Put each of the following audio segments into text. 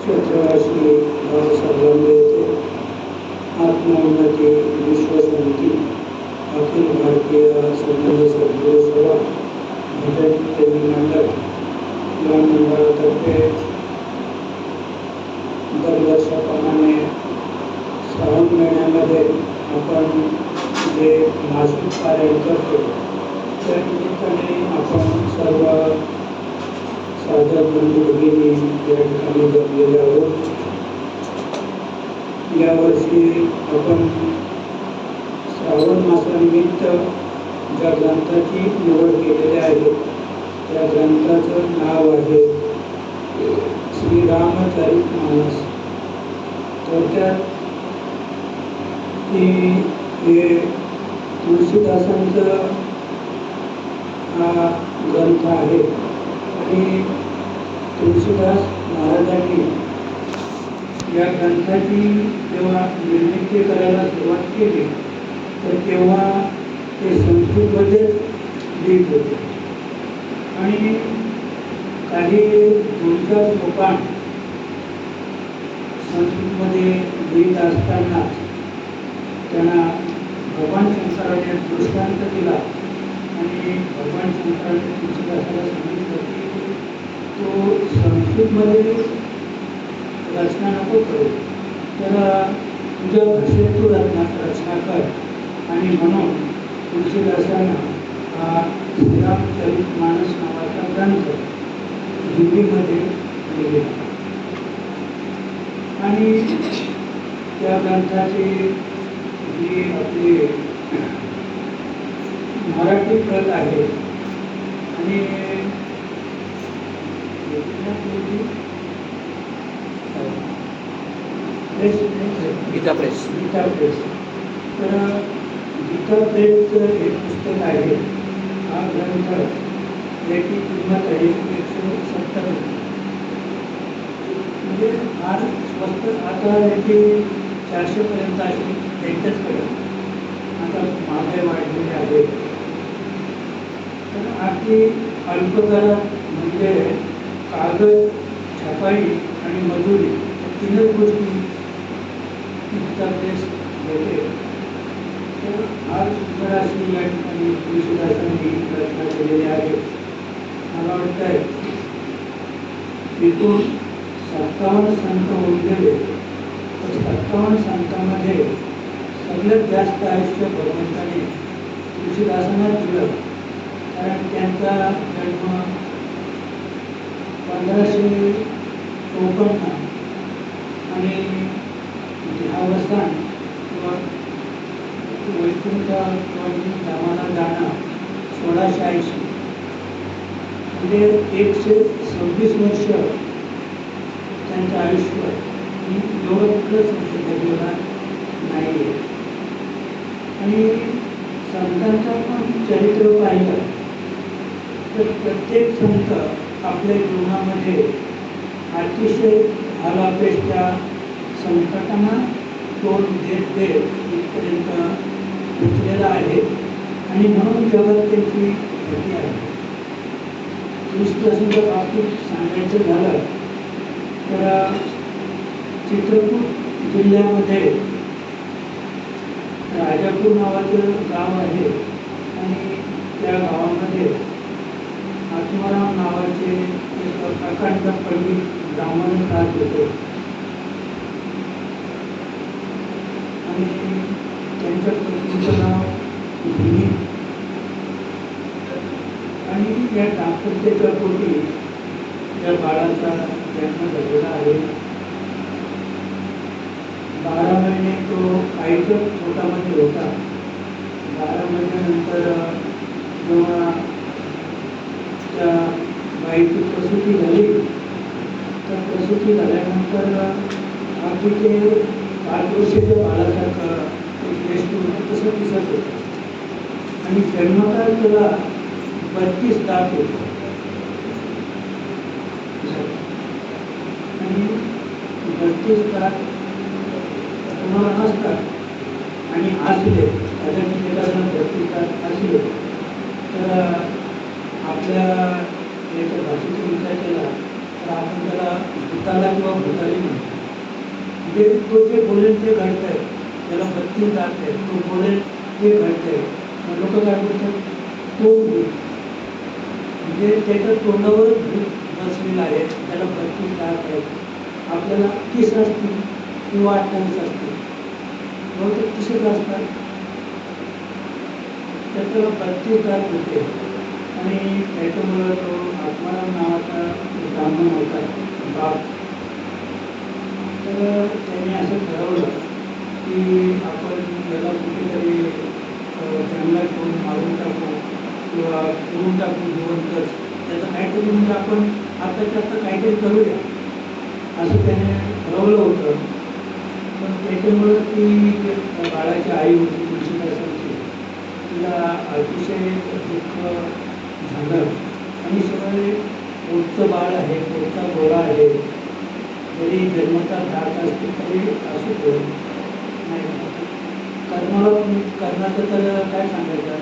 क्षेत्रवासी बाबासाहेबांनी येथे आत्मोन्नती विश्वशांती अखिल भारतीय संबंध सद्गुरू सभा भजन प्रेमी मंडळ या मंडळातर्फे दरवर्षाप्रमाणे श्रावण महिन्यामध्ये आपण जे मासिक पारायण करतो त्या निमित्ताने आपण सर्व साधक बंधू भगिनी या ठिकाणी जमलेले आहोत. यावर्षी आपण श्रावण मासानिमित्त ज्या ग्रंथाची निवड केलेली आहे त्या ग्रंथाचं नाव आहे श्रीरामचरितमानस. थोडक्यात हे तुळशीदासांचं हा ग्रंथ आहे आणि तुळशीदास महाराजांनी या ग्रंथाची जेव्हा निर्मिती करायला सुरुवात केली तर तेव्हा ते संस्कृतमध्येच लिहित होते आणि काही 2-4 श्लोकांत संस्कृतमध्ये लिहित असताना त्यांना भगवान शंकराने दृष्टांत दिला आणि भगवान शंकराने तुळशीदासाला सांगितलं की तो संस्कृतमध्ये रचना नको करू, तर तुझ्या भाषेत तू रचना कर. आणि म्हणून तुळशीदासांना हा श्रीरामचरितमानस नावाचा ग्रंथ हिंदीमध्ये लिहिला आणि त्या ग्रंथाची जी आपली मराठी प्रत आहे आणि गीता प्रेस. तर गीता प्रेसचं एक पुस्तक आहे. हा ग्रंथ याची किंमत आहे 170 रुपये. म्हणजे फार स्वस्त. आता याची 400पर्यंत अशी भेटच पडेल. आता महागाई वाढलेली आहे. तर अगदी अल्प दरात म्हणजे कागद, छपाई आणि मजुरी तीनच गोष्टी गीता प्रेस देते. तर फार सुंदर अशी या ठिकाणी तुळशीदासांनी रचना केलेली आहे. मला वाटतं आहे एकूण 57 संत होऊन गेले तर 57 संतांमध्ये सगळ्यात जास्त आयुष्य भगवंताने तुळशीदासांनाच दिलं. कारण त्यांचा जन्म 1554 आणि देहावसान किंवा वैकुंठ धामाला जाणं 1680. म्हणजे 126 वर्ष त्यांचं आयुष्य ही एवढं कुठलं संत जीवनात नाही आहे. आणि संतांचं पण चरित्र पाहिलं तर प्रत्येक संत आपल्या जीवनामध्ये अतिशय भालापेष्टा संकटांना तोंड देत इथपर्यंत पोचलेला आहे आणि म्हणून जगात त्यांची गती आहे. तुळशीदासांच्या बाबतीत सांगायचं झालं तर चित्रकूट जिल्ह्यामध्ये राजापूर नावाचं गाव आहे आणि त्या गावामध्ये आत्माराम नावाचे एक अखंड पंडित ब्राह्मण राहत होते आणि त्यांच्या पत्नीचं नाव भूमी. आणि या दाम्पत्याच्या पोटी या बाळाचा जन्म झालेला आहे. 12 महिने तो आईच्याच पोटामध्ये होता. 12 महिन्यानंतर जेव्हा त्या बाईची प्रसूती झाली तर प्रसूती झाल्यानंतर अगदी ते 5 वर्षाच्या बाळासारखं श्रेष्ठ होतं तसं दिसत होतं आणि जन्मकाळ त्याला 32 दात होतं आणि 32 दात तुम्हाला नसतात आणि असले कदाचित एखाद्याला 32 दात असले तर आपल्या याच्या भाषेचा विचार केला तर आपण त्याला भूताला किंवा भूताली म्हणतो. म्हणजे तो जे बोलेल ते घडत आहे, त्याला 32 दात आहे, तो बोलेल ते घडत आहे. मग लोक काय बोलतात, तो भूत, म्हणजे त्याच्या तोंडावरच भूत बसलेलं आहे, त्याला 32 दात आहेत. आपल्याला 30 असतील किंवा 28 असतील, बहुतेक 30च असतात. त्याच्याला 32 दात होते आणि त्याच्यामुळं तो आत्माराम नावाचा ब्राह्मण होता बाप. तर त्याने असं ठरवलं की आपण याला कुठेतरी जंगलात घेऊन मारून टाकू किंवा फिरून टाकू जिवंतच, त्याचं काहीतरी म्हणजे आपण आताच्या आता काहीतरी करूया असं त्याने ठरवलं होतं. पण त्याच्यामुळं ती त्या बाळाची आई होती तुळशीदासांची, तिला अतिशय दुःख झालं आणि सगळे पोटचं बाळ आहे, पोटचा गोळा आहे, जरी जन्मता धाक असते तरी असू नाही. कर्णाचं तर काय सांगायचं,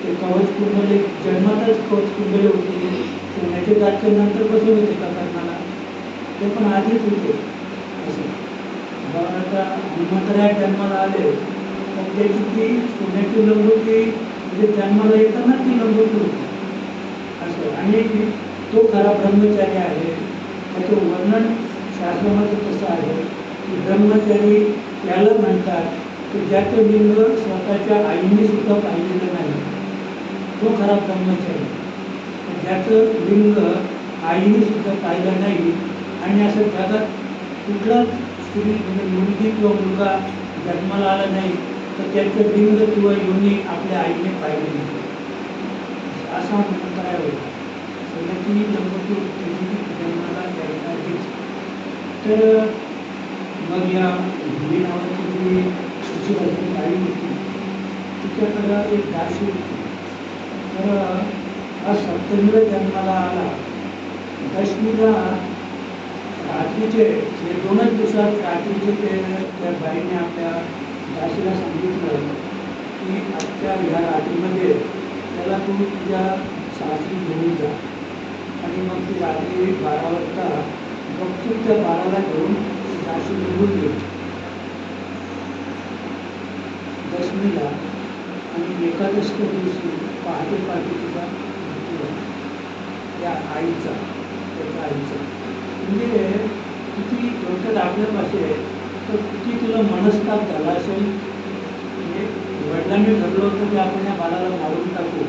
ते कवच कुंडले जन्मातच कवच कुंडले होते, सोन्याचे दातच्या नंतर बसून होते का कर्णाला, ते पण आधीच होते असं. आता हनुमंतराय जन्माला आले तर त्याची ती सोन्याची लंगोटी म्हणजे जन्माला येताना ती लंगोटी होती असं. आणि तो खरा ब्रह्मचारी आहे. त्याचं वर्णन शास्त्रामध्ये कसं आहे की ब्रह्मचारी याला म्हणतात की ज्याचं लिंग स्वतःच्या आईने सुद्धा पाहिलेलं नाही, तो खरा ब्रह्मचारी. ज्याचं लिंग आईने सुद्धा पाहिलं नाही आणि असं जगात कुठलाच स्त्री म्हणजे मुलगी किंवा मुलगा जन्माला आला नाही तर त्याचं लिंग किंवा योनी आपल्या आईने पाहिलं नाही असा म्हणता होता. सोन्याची लंगोटी जन्माला द्यायच्या आधीच. तर मग या हिंदी नावाची जी तुळशीदासांची आई होती तिच्याकडं एक दासी होती. तर हा सप्तमीला जन्माला आला. दशमीला रात्रीचे हे 2च दिवसात रात्रीचे त्या बाईने आपल्या दासीला सांगितलं की आजच्या ह्या रात्रीमध्ये त्याला तू तुझ्या सासरी घेऊन जा. आणि मग ती रात्री 12 वाजता गपचूप त्या बाळाला घेऊन दासी निघून गेली दशमीला. आणि एकादशीच्या दिवशी पहाटे तिचा मृत्यू झाला त्या आईचा, त्याच्या आईचा. म्हणजे किती थोडक्यात आपल्या भाषेत तर किती तुला मनस्ताप झाला असेल. म्हणजे वडिलांनी ठरलं होतं की आपण या बाळाला मारून टाकू,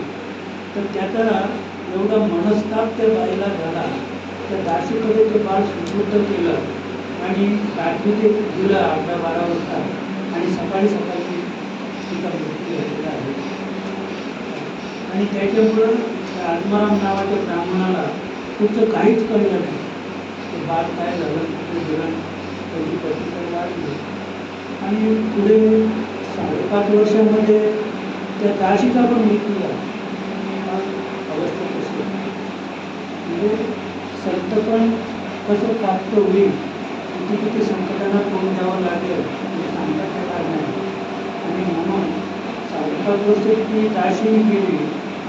तर त्याचा एवढा मनस्ताप त्या बाईला झाला. त्या दासीकडे ते बाळ सुपूर्द केलं आणि रात्री ते दिलं 11-12 वाजता आणि सकाळी तिचा मृत्यू झालेला आहे. आणि त्याच्यामुळं त्या आत्माराम नावाच्या ब्राह्मणाला पुढचं काहीच कळलं नाही. ते बाळ काय झालं, कुठे गेलं, त्याची प्रतिक्रिया लागली. आणि पुढे 5.5 वर्षामध्ये त्या दासीचा पण मृत्यू झाला. अवस्था कशी म्हणजे संत पण कसं प्राप्त होईल, किती संकटांना तोंड द्यावं लागेल हे सांगता येणार नाही. आणि म्हणून 5.5 वर्ष ती दासी गेली.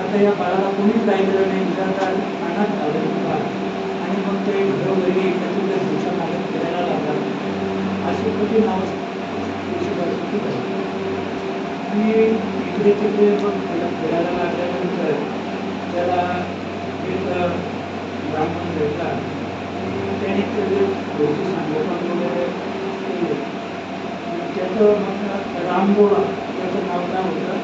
आता या बाळाला कोणीच राहिलेलं नाही, निराधार अनाथ झालं बाळ. आणि मग ते घरोघरी एखाद्या दिवसा मागे फिरायला लागतात. अशी कठीण अवस्था आणि इकडे तिकडे मग त्याला फिरायला लागल्यानंतर त्याला एक ब्राह्मण भेटला आणि त्याने त्याचे गोष्टी सांगितलं वगैरे केले. त्याचं मग रामगोळा, त्याचं नाव काय होतं,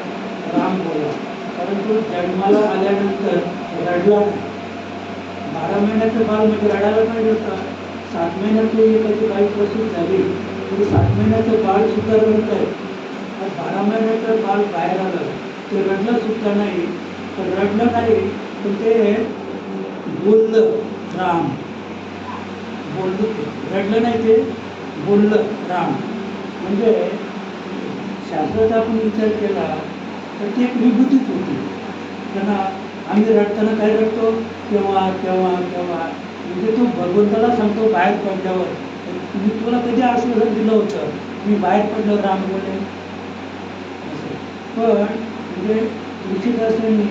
रामगोळा. कारण तो जन्माला आल्यानंतर रडला नाही. 12 महिन्याचं बाळ म्हणजे रडायला पाहिजे होतं. 7 महिन्याची एखादी बाई प्रसूत झाली तरी 7 महिन्याचं बाळ सुद्धा रडत आहे. 12 महिन्याचं बाळ बाहेर आलं ते रडलं सुद्धा नाही. पण रडलं नाही पण ते बोललं, राम बोललं. ते रडलं नाही, ते बोललं राम. म्हणजे शास्त्राचा आपण विचार केला तर ती एक विभूतीच होती. त्यांना आम्ही रडताना काय रडतो, केव्हा केव्हा केव्हा, म्हणजे तो भगवंताला सांगतो बाहेर पडल्यावर. मी तुला कधी आश्वासन दिलं होतं, मी बाहेर पडलं राम बोले. पण म्हणजे तुळशीदासांनी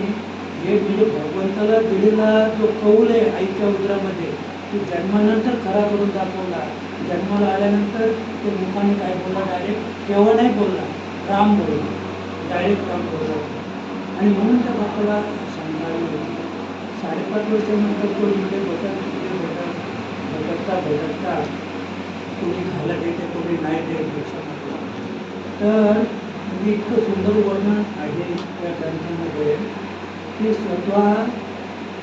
हे म्हणजे भगवंताला दिलेला जो कौल आहे आईच्या उदरामध्ये की जन्मानंतर खरा करून दाखवला. जन्माला आल्यानंतर ते मुखाने काय बोलला, डायरेक्ट केव्हा नाही बोलला, राम बोलला, डायरेक्ट राम बोलला. आणि म्हणून त्या बापाला शंका आली होती. 5.5 वर्षानंतर तो इकडे भटकता कोणी खायला देते, कोणी नाही देत भिक्षा मागतो. तर म्हणजे इतकं सुंदर वर्णन आहे त्या ग्रंथामध्ये की स्वतः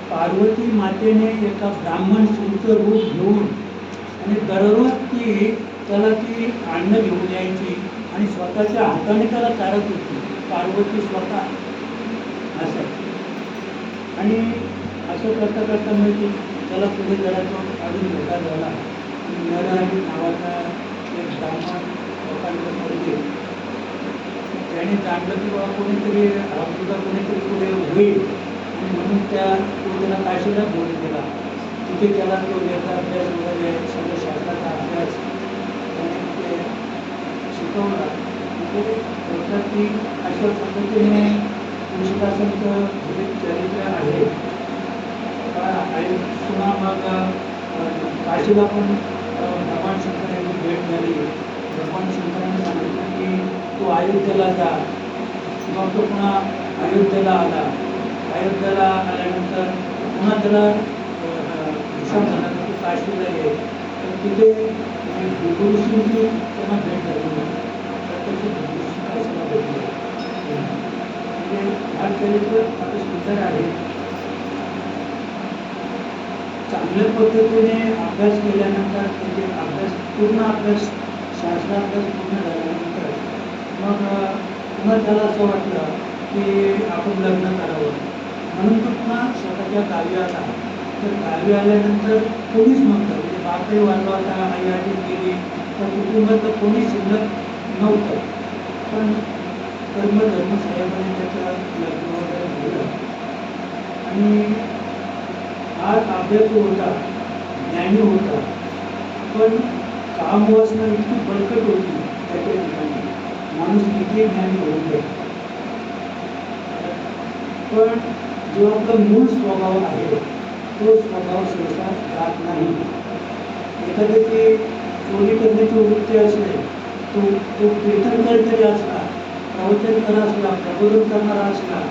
पार्वती मातेने एका ब्राह्मण स्त्रीचं रूप घेऊन आणि दररोज त्याला ती अन्न घेऊन यायची आणि स्वतःच्या हाताने त्याला चारत होती, पार्वती स्वतः. असं आणि असं करता करता म्हणजे त्याला पुढे जरा तो अजून धोका झाला. नरहरी नावाचा एक ब्राह्मण लोकांकडे पडले. त्याने जाणलं की बाबा कोणीतरी तुझा कोणीतरी पुढे होईल आणि म्हणून तो त्याला काशीला घेऊन गेला. तिथे त्याला तो वेदाभ्यास वगैरे सगळं शास्त्राचा अभ्यास त्याने ते शिकवला. म्हणजे थोडक्यात की अशा पद्धतीने पुरुषासनचं जे चरित्र आहे पुन्हा मग काशीला पण भगवान शंकर यांची भेट झाली. भगवान शंकरांनी सांगितलं की तो अयोध्येला जा. मग तो पुन्हा अयोध्येला आला. अयोध्येला आल्यानंतर पुन्हा त्याला भूषण झाला की काशीला ये. तर तिथे गुरुश्रींची त्यांना भेट झाली. प्रत्यक्ष गुरुश्री काशीला भेटले. म्हणजे हा चरित्र आता सुंदर आहे. चांगल्या पद्धतीने अभ्यास केल्यानंतर म्हणजे पूर्ण अभ्यास शास्त्राभ्यास पूर्ण झाल्यानंतर मग पुन्हा त्याला असं वाटलं की आपण लग्न करावं. म्हणून तो पुन्हा स्वतःच्या गावी आला. तर गावी आल्यानंतर कोणीच नव्हतं. म्हणजे बापही वाढला होता, आई आधी गेली, तर कुटुंबातलं कोणी शिल्लक नव्हतं. पण धर्म साहेबांनी त्याचं लग्न वगैरे केलं. आणि हा अभ्यास होता, ज्ञानी होता, पण कामवासना इतकी बळकट होती त्याच्या ठिकाणी. माणूस किती ज्ञानी होऊन जाईल, पण जो आपला मूळ स्वभाव आहे तो स्वभाव सहसा जात नाही. एखाद्याची चोरी करण्याची वृत्ती असते, तो कीर्तनकार जरी असला, प्रवचनकार असला, प्रबोधन करणारा असला,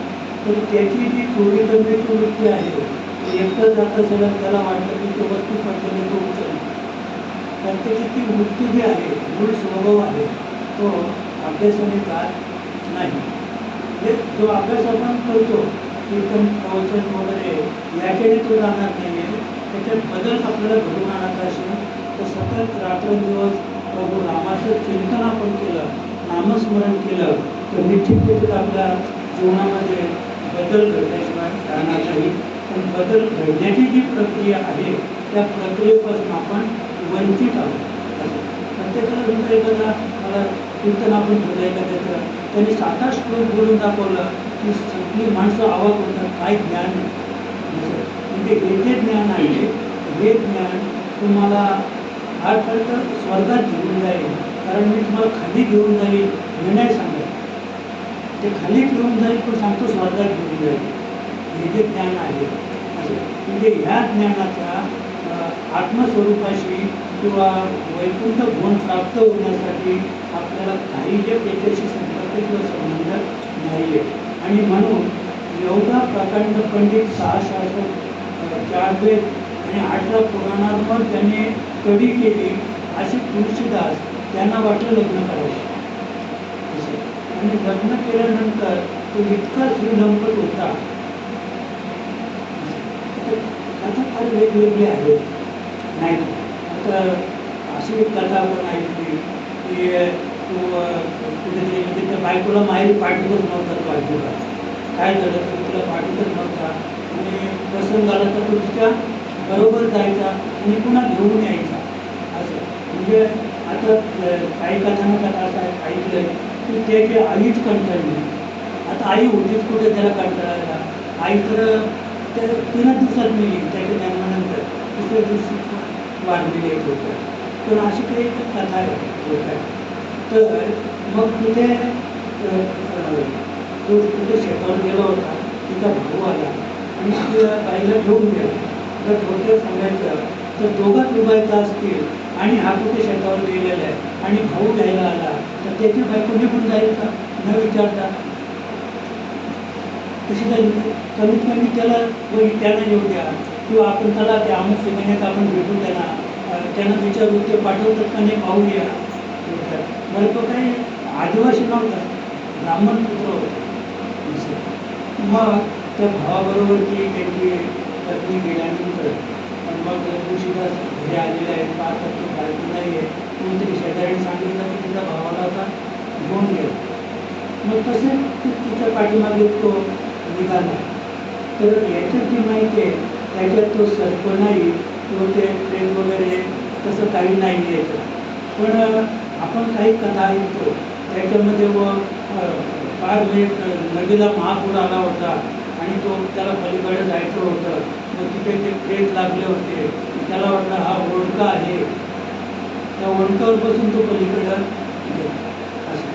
तर त्याची जी चोरी करण्याची वृत्ती आहे एकटं जात असेल त्याला वाटतं की तो वस्तू पडलेली तो उचल. तर त्याची ती वृत्ती जी आहे, मूळ स्वभाव आहे, तो अभ्यासाने जात नाही. म्हणजे जो अभ्यास आपण करतो कीर्तन प्रवचन वगैरे याच्याने तो जाणार नाही आहे. त्याच्यात बदल आपल्याला घडून आणायचा असेल तर सतत रात्रंदिवस प्रभू रामाचं चिंतन आपण केलं, नामस्मरण केलं तर निश्चितपणे आपल्या जीवनामध्ये बदल घडल्याशिवाय राहणार नाही. पण बदल घडण्याची जी प्रक्रिया आहे त्या प्रक्रियेपासून आपण वंचित आहोत. प्रत्येकाला तुमचं एखादा मला कीर्तन आपण ठेवलं एखाद्याचं, त्यांनी 7-8 श्लोक बोलून दाखवलं की सगळी माणसं आवाज होतात, काय ज्ञान आहे. म्हणजे हे जे ज्ञान आहे हे ज्ञान तुम्हाला आजपर्यंत स्वर्गात घेऊन जाईल. कारण मी तुम्हाला खाली घेऊन जाईल हे नाही सांगत, ते खाली घेऊन जाईल पण सांगतो स्वर्गात घेऊन जाईल. हे जे ज्ञान आहे असं म्हणजे ह्या ज्ञानाच्या आत्मस्वरूपाशी किंवा वैकुंठ गुण प्राप्त होण्यासाठी आपल्याला काही जे त्याच्याशी संपर्क किंवा संबंध नाही आहे. आणि म्हणून एवढा प्रकांड पंडित 6 शास्त्र 4 वेद आणि 18 पुराणांवर त्यांनी कडी केली असे तुळशीदास त्यांना वाटलं लग्न करावं. आणि लग्न केल्यानंतर तो इतका श्रीलंकट होता. कथा फार वेगवेगळी आहे नाही. आता अशी एक कथा आपण ऐकली की तो कुठेतरी म्हणजे त्या बायकोला माहेरी पाठवतच नव्हता. तो बायकोला काय झालं तर तिला पाठवतच नव्हता आणि प्रसंग आला तर तो तिच्या बरोबर जायचा आणि पुन्हा घेऊन यायचा. असं म्हणजे आता काही कथांना कथा असं ऐकलं की त्याची आईच कंटाळली. आता आई होतीच कुठे त्याला कंटाळायला. आई तर 3 दिवसात मिळली त्याच्या जन्मानंतर, दुसऱ्या दिवशी वाढलेली एक होतं. पण अशी काही कथा आहे. तर मग तिथे तो तिथे शेतावर गेला होता. तिचा भाऊ आला आणि त्या बाईला घेऊन गेला. तर थोडक्यात सांगायचं तर दोघात उभायचा असतील आणि हा कुठे शेतावर गेलेला आहे आणि भाऊ घ्यायला आला तर त्याची बायको निघून जाईल का न विचारता? कशी झाली? कमीत कमी त्याला त्यानं येऊ द्या किंवा आपण त्याला त्या अमुक ठिकाणी आपण भेटू त्यांना विचारू ते पाठवतात का नाही पाहूया. बरं तो काही आदिवासी नव्हता, ब्राह्मण पुत्र होता. मग त्या भावाबरोबर ती त्यांची पत्नी गेल्यानंतर मग तुळशीदास घरी आलेले आहेत, पाहतात तो बायको नाही आहे. कोणतरी शेजाऱ्याने सांगितलं की तिच्या भावाला आता घेऊन गेला. मग तसे तिच्या पाठीमागे तो निघाला. तर याच्यात जी माहिती आहे त्याच्यात तो सर्प नाही, तो ते प्रेम वगैरे तसं काही नाही आहे याच्यात. पण आपण काही कथा ऐकतो त्याच्यामध्ये फार एक नदीला महापूर आला होता आणि तो त्याला पलीकडे जायचं होतं. मग तिथे ते प्रेत लागले होते. त्याला वाटलं हा ओंडका आहे, त्या ओंडकावर बसून तो पलीकडं गेला. असं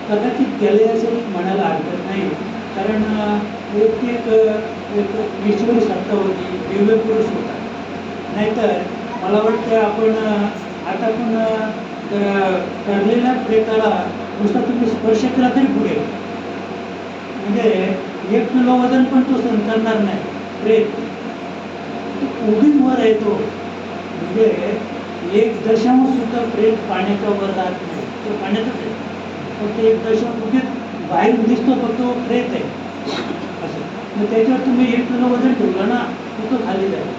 कदाचित त्याला असं म्हणायला हरकत नाही, कारण एक ईश्वरी सत्ता होती, दिव्य पुरुष होता. नाहीतर मला वाटतं आपण आता पण ठरलेल्या प्रेताला नुसता तुम्ही स्पर्श केला तरी पुढे, म्हणजे 1 किलो वजन पण तो सहन करणार नाही. प्रेत उगीच वर येतो, म्हणजे 1 सुद्धा प्रेत पाण्याच्या वर राहत नाही, तो पाण्यातच आहे. फक्त 1 उगीच बाहेर दिसतो पण तो प्रेत आहे असं. मग त्याच्यावर तुम्ही 1 किलो वजन ठेवलं ना तर तो खाली जाईल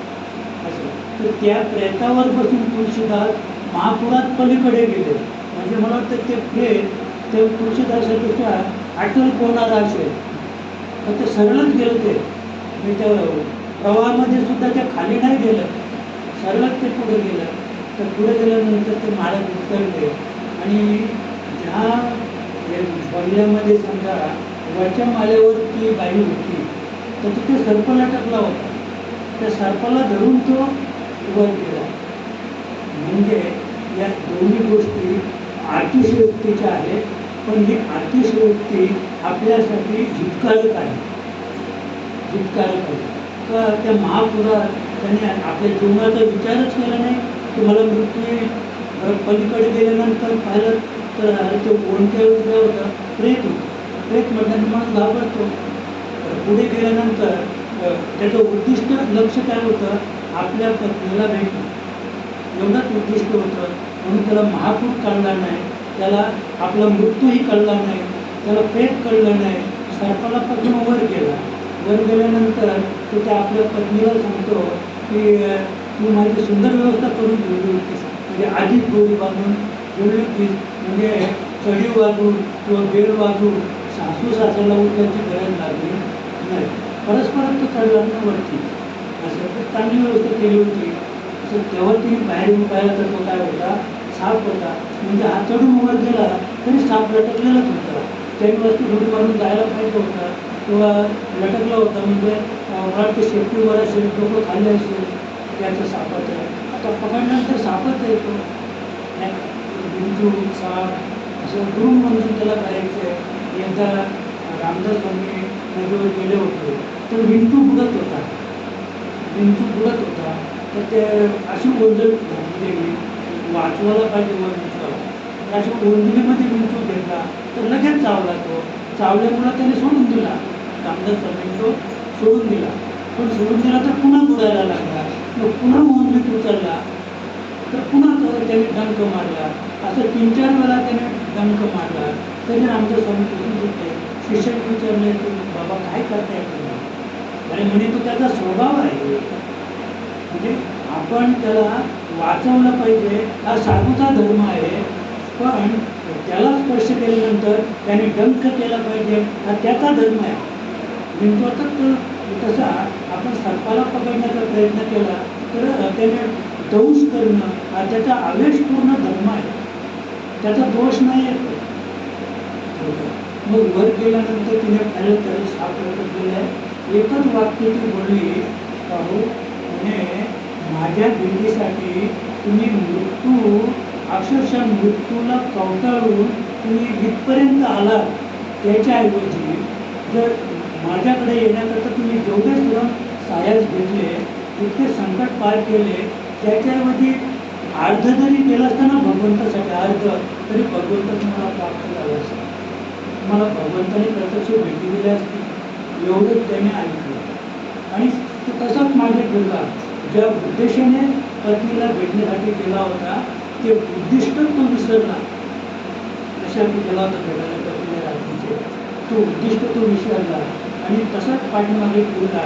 असं. तर त्या प्रेतावर बसून तुळशीदास महापुरात पलीकडे गेले. म्हणजे मला वाटतं ते प्रेत ते तुळशीदासापेक्षा अटल पोहणारा असेल, तर ते सरळच गेलं. ते म्हणजे त्या प्रवाहामध्ये सुद्धा ते खाली नाही गेलं, सरळच ते पुढे गेलं. तर पुढे गेल्यानंतर ते महाराज उतरले आणि ज्या बंगल्यामध्ये समजा वरच्या माळ्यावर ती बाई होती तर तिथे सर्प लटकला होता. त्या सर्पाला धरून तो वर गेला. म्हणजे या दोन्ही गोष्टी अतिशयोक्तीच्या आहेत, पण ही अतिशयोक्ती आपल्यासाठी हितकारक आहे. हितकारक आहे का त्या महापुरात त्याने आपल्या जीवनाचा विचारच केला नाही. तुम्हाला मृत्यू पलीकडे गेल्यानंतर पाहिलं तर तो कोणत्या उभ्या होता? प्रेत होता. प्रेत म्हटल्यानंतर माणूस घाबरतो. पुढे गेल्यानंतर त्याचं उद्दिष्ट लक्ष काय होतं? आपल्या पत्नीला भेटणं, एवढंच उद्दिष्ट होतं. म्हणून त्याला महापूर कळला नाही, त्याला आपला मृत्यूही कळला नाही, त्याला प्रेत कळलं नाही. सर्पाला पकडून वर गेला. वर गेल्यानंतर तो त्या आपल्या पत्नीला सांगतो की तू माझी सुंदर व्यवस्था करून ठेवली होतीस, म्हणजे आधीच गोळी बांधून ठेवली होतीस, म्हणजे चढी वाजून किंवा बेल वाजून सासू सासऱ्याला उठण्याची गरज लागली नाही. परस्पर तो चढला ना वरती, असं तर चांगली व्यवस्था केली होती. असं तेव्हा तिने बाहेर येऊन पाहिला तर तो काय होता? साप होता. म्हणजे हा चढून वर गेला तरी साप लटकलेलाच होता. त्याने वस्तू थोडी मारून जायला पाहिजे होता किंवा लटकला होता. म्हणजे वाटतं शेपटीवर असेल, डोकं खाल्ले असेल त्याचं सापाचं. आता पकडल्यानंतर सापच येतो, विंचू साप असं दुरून म्हणून त्याला करायचं आहे. एकदा रामदास स्वामी नदीवर गेले होते तर विंचू बुडत होता. विंचू बुडत होता तर ते अशी ओंजळ घातली, वाचवायला पाहिजे वर विंचूला. तर अशा ओंजळीमध्ये विंचू घेतला तर लगेच चावला. तो चावल्यामुळं त्याने सोडून दिला. रामदास स्वामी तो सोडून दिला. पण सोडून दिला तर पुन्हा बुडायला लागला. मग पुन्हा ओंजळीत उचलला तर पुन्हा त्याने डंक मारला. असं 3-4 वेळा त्याने डंक मारला. तरी रामदास स्वामी तिथून सुटले. शिष्याने विचारले की बाबा काय करताय तुम्ही? अरे म्हणे तो त्याचा स्वभाव आहे, म्हणजे आपण त्याला वाचवलं पाहिजे, हा साधूचा धर्म आहे. पण त्याला स्पर्श केल्यानंतर त्याने डंक केला पाहिजे, हा त्याचा धर्म आहे. विंचवाचा तसा आपण सर्पाला पकडण्याचा प्रयत्न केला तर त्याने दंश करणं हा त्याचा आवेशपूर्ण धर्म आहे, त्याचा दोष नाही आहे. मग वर गेल्यानंतर तिने पाहिलं तर साप लटकलेला आहे. एकच वाक्य ती बोलली, पाहू म्हणे माझ्या भेटीसाठी तुम्ही मृत्यू, अक्षरशः मृत्यूला कवटाळून तुम्ही इथपर्यंत आलात. त्याच्याऐवजी जर माझ्याकडे येण्याकरता तुम्ही जेवढे श्रम सायास घेतले, इतके संकट पार केले, त्याच्यामध्ये अर्ध जरी केलं असताना भगवंतासाठी अर्ध तरी भगवंत तुम्हाला प्राप्त झाला असता. तुम्हाला भगवंताने प्रत्यक्ष भेटी दिल्या असती एवढंच त्याने ऐकलं. आणि तो तसाच मागे गेला. ज्या उद्देशाने पत्नीला भेटण्यासाठी गेला होता ते उद्दिष्ट तो विसरला. अशा गेला होता भेटायला पत्नीला रात्रीचे, तो उद्दिष्ट तो विसरला आणि तसाच पाठीमागे गेला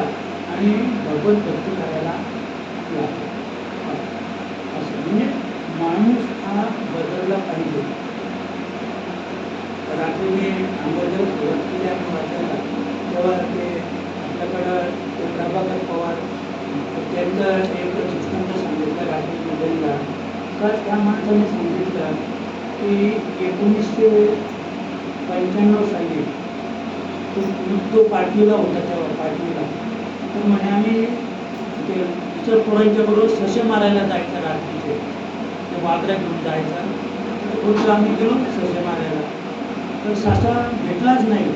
आणि भगवत भक्ती करायला लागला. असं म्हणजे माणूस हा बदलला पाहिजे. रात्री मी आंबेडकर सुरुवात केली आणि वाचायला तेव्हा ते आपल्याकडं ते प्रभाकर पवार त्यांचं एक दृष्टांत सांगितलं रात्री मोबाईलला. का त्या माणसाने सांगितलं की 1995 साली तो पाटलीला होता. तेव्हा पाटलीला तर म्हणे आम्ही ते इतर पोरांच्याबरोबर ससे मारायला जायचं रात्रीचे. ते वाघऱ्या घेऊन जायचा. रोज आम्ही गेलो ससे मारायला. तर ससा भेटलाच नाही.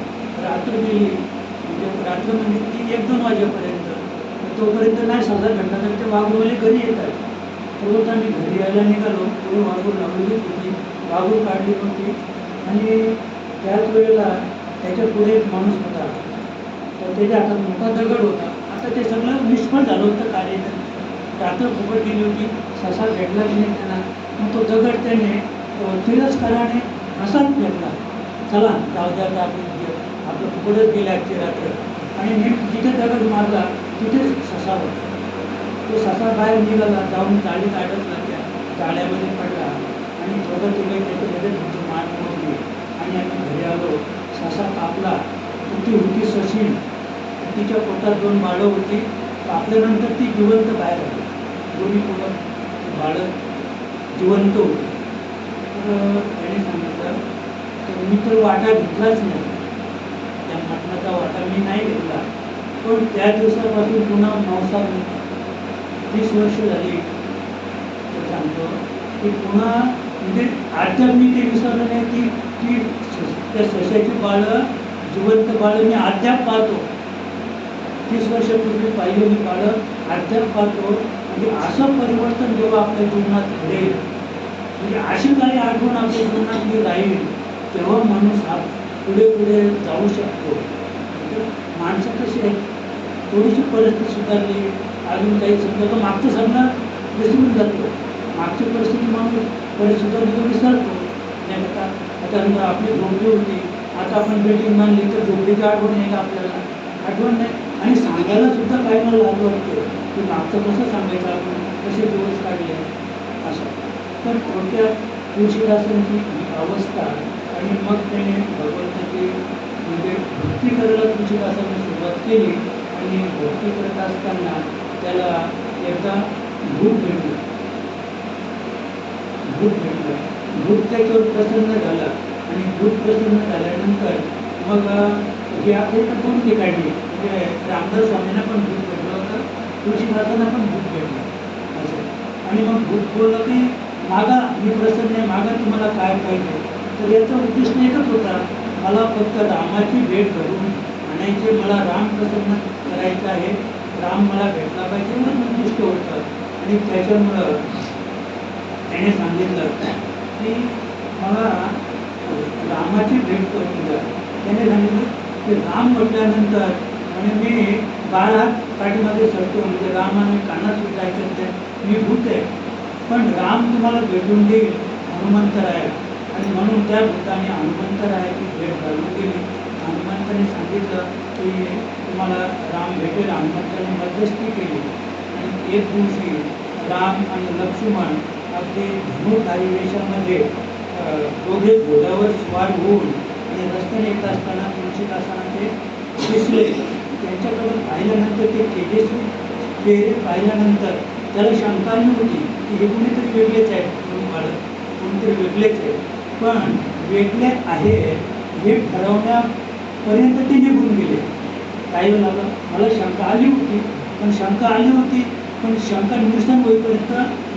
रात्र गेली म्हणजे रात्र म्हणजे ती 1-2 वाजेपर्यंत. तोपर्यंत नाही ससा भेटला तर ते वाघूरवाले घरी येतात. रोज आम्ही घरी यायला निघालो. तेव्हा वाघूर लावलीच होती, वाघूर काढली होती. आणि त्याच वेळेला त्याच्या पुढे एक माणूस होता. तर त्याच्या हातात मोठा दगड होता. आता ते सगळं निष्फळ झालं होतं कार्य. रात्र फुकट गेली होती, ससा भेटलाच नाही त्यांना. मग तो दगड त्याने तिरस्काराने असाच फेकला. चला जाऊ द्या आता आपलं फुकटच गेले आजची रात्र. आणि मी जिथे दगड मारला तिथेच ससा होता. तो ससा बाहेर निघाला, जाऊन जाळीत अडकला. त्या जाळ्यामध्ये पडला आणि थोडं तिकडे त्याच्यामध्ये तुमची मान मोडली आणि आम्ही घरी आलो. ससा कापला. होती सशी. तिच्या पोटात 2 बाळं होती. कापल्यानंतर ती जिवंत बाहेर आली. दोन्ही पोटात बाळं जिवंत होती. तर त्याने सांगितलं तर मी तर वाटा घेतलाच नाही. त्या मटणाचा वाटा मी नाही घेतला. पण त्या दिवसापासून पुन्हा मांसाहार नाही. 30 वर्ष झाली. तर सांगतो की पुन्हा म्हणजे अद्याप मी ते विसरलं नाही की ती त्या सशाची बाळं जिवंत बाळं मी अद्याप पाहतो. 30 वर्षापूर्वी पाहिलेली बाळं अद्याप पाहतो. म्हणजे असं परिवर्तन जेव्हा आपल्या जीवनात घडेल म्हणजे अशी काही आठवण आपल्या जीवनातली राहील तेव्हा माणूस हा पुढे पुढे जाऊ शकतो. म्हणजे माणसं कशी आहेत, थोडीशी परिस्थिती सुधारली अजून काही समजा मागचं सगळं विसरून जातो. मागची परिस्थिती माणूस परिस्थिती तो विसरतो. नाही का आता आपली झोपडी होती, आता आपण बिल्डिंग बांधली तर झोपडीची आठवण आहे का आपल्याला? आठवण नाही. आणि सांगायला सुद्धा काही मला लाज वाटते की मागचं कसं सांगायचं, आपण कसे दिवस काढले असं. तर थोडक्यात तुळशीदासांची ही अवस्था आणि मग त्याने भगवंताची म्हणजे भक्ती करायला तुळशीदासांनी सुरुवात केली. आणि भक्ती करत असताना त्याला एकदा भूत भेटलं. भूत त्याच्यावर प्रसन्न झाला. आणि भूत प्रसन्न झाल्यानंतर मग हे आपले तर 2 ठिकाणी म्हणजे रामदास स्वामींना पण भूत भेटलं होतं, तुळशीदासांना पण भूत भेटलं असं. आणि मग भूत बोललं की मागा, मी प्रसन्न आहे, मागा तुम्हाला काय पाहिजे. तर याचा उद्देश एकच होता, मला फक्त रामाची भेट घडवून आणायची, मला राम प्रसन्न करायचं आहे, राम मला भेटला पाहिजे एवढंच उद्दिष्ट होतं. आणि त्याच्यामुळं त्याने सांगितलं की मला रामाची भेट करून द्या. त्याने सांगितलं की राम म्हटल्यानंतर आणि मी 12 हात पाठीमागे सरतो म्हणजे रामाने कानात सुद्धा ऐकत मी भूत आहे, पण राम तुम्हाला भेटून देईल हनुमंतराय. आणि म्हणून त्या भूताने हनुमंतरायाची भेट घालून गेली. हनुमंताने सांगितलं की तुम्हाला राम भेटेल. हनुमंताने मध्यस्थी केली. आणि एक दिवशी राम आणि लक्ष्मण अगदी धनुधारी वेशामध्ये दोघे घोड्यावर स्वार होऊन आणि रस्त्याने येत असताना तुळशीदासांना ते दिसले. त्यांच्याकडून पाहिल्यानंतर ते तेजस्वी चेहरे पाहिल्यानंतर त्याला शंका होती की हे कुणीतरी वेगळेच आहे, कोणीतरी वेगळेच आहे. पण वेगळे आहे हे ठरवण्यापर्यंत ते निघून गेले. काही वेळेला मला शंका आली होती, पण शंका निरसन होईपर्यंत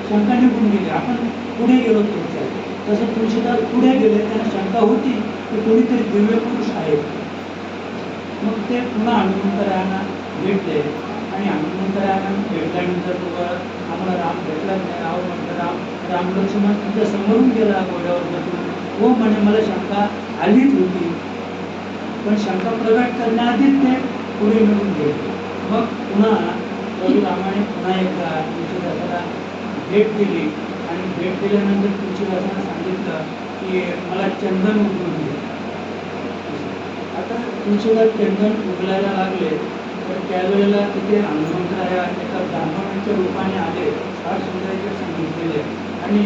शंका निघून गेली. आपण पुढे गेलो तुमच्या तसं तुळशीदास पुढे गेले. त्यांना शंका होती की कोणीतरी दिव्य पुरुष आहे. मग ते पुन्हा हनुमंतरायांना भेटले आणि हनुमंतरानं भेटल्यानंतर आम्हाला राम भेटला नाही. राव म्हटलं राम लक्ष्मण तुमच्या समोरून गेला घोड्यावर बसून. हो म्हणे मला शंका आलीच होती, पण शंका प्रकट करण्याआधीच ते पुढे निघून गेले. मग पुन्हा रामाने पुन्हा एकदा तुळशीदासाला भेट दिली आणि भेट दिल्यानंतर तुळशीदासानं सांगितलं की मला चंदन उगवून दे. आता तुळशीदास चंदन उगलायला लागले तर त्यावेळेला तिथे हनुमंतराया एका ब्राह्मणाच्या रूपाने आले. फार सुंदर सांगितलेले आणि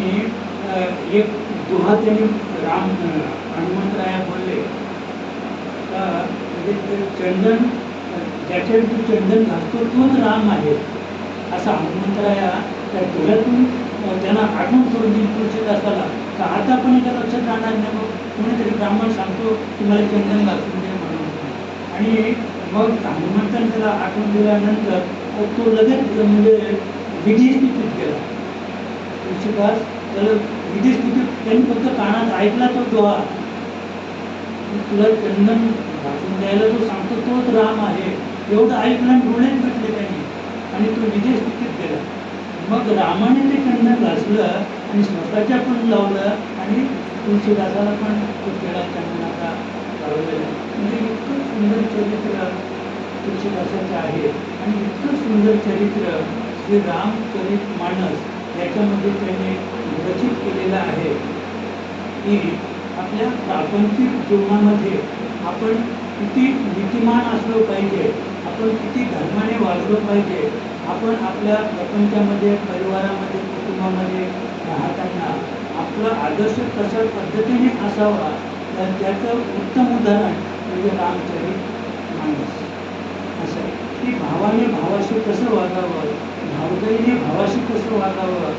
एक दुहा त्यांनी हनुमंतराया बोलले का म्हणजे चंदन ज्याच्यावर तू चंदन घालतो तोच राम आहे असा हनुमंतराया त्या दुह्यातून त्यांना आठवण करून दिली तुळशीदासाला. का आता पण एका लक्षात राहणार नाही. मग कोणीतरी ब्राह्मण सांगतो की मला चंदन घालून दे म्हणून. आणि मग हनुमंताने त्याला आठवण दिल्यानंतर तो लगेच म्हणजे विधी स्थितीत गेला. तुळशीदास त्याला विधी स्थितीत त्यांनी फक्त कानात ऐकला तो दोहा, तुला चंदन घालून द्यायला जो सांगतो तोच राम आहे एवढं ऐकलं आणि डोळेच भेटले त्यांनी आणि तो विधी स्थितीत गेला. मग रामाने ते चंदन घासलं आणि स्वतःच्या पण लावलं आणि तुळशीदासाला पण तो केला चंदनाचा लावलेला. म्हणजे इतकं सुंदर चरित्र तुळशीदासाचं आहे आणि इतकं सुंदर चरित्र श्री रामचरितमानस याच्यामध्ये त्याने रचित केलेलं आहे की आपल्या प्रापंचिक जीवनामध्ये आपण किती नीतिमान असलो पाहिजे, आपण किती धर्माने वागलो पाहिजे, आपण आपल्या प्रपंचामध्ये परिवारामध्ये कुटुंबामध्ये राहताना आपला आदर्श कशा पद्धतीने असावा तर त्याचं उत्तम उदाहरण म्हणजे रामचरितमानस असं आहे की भावाने भावाशी कसं वागावं, भावजाईने भावाशी कसं वागावं,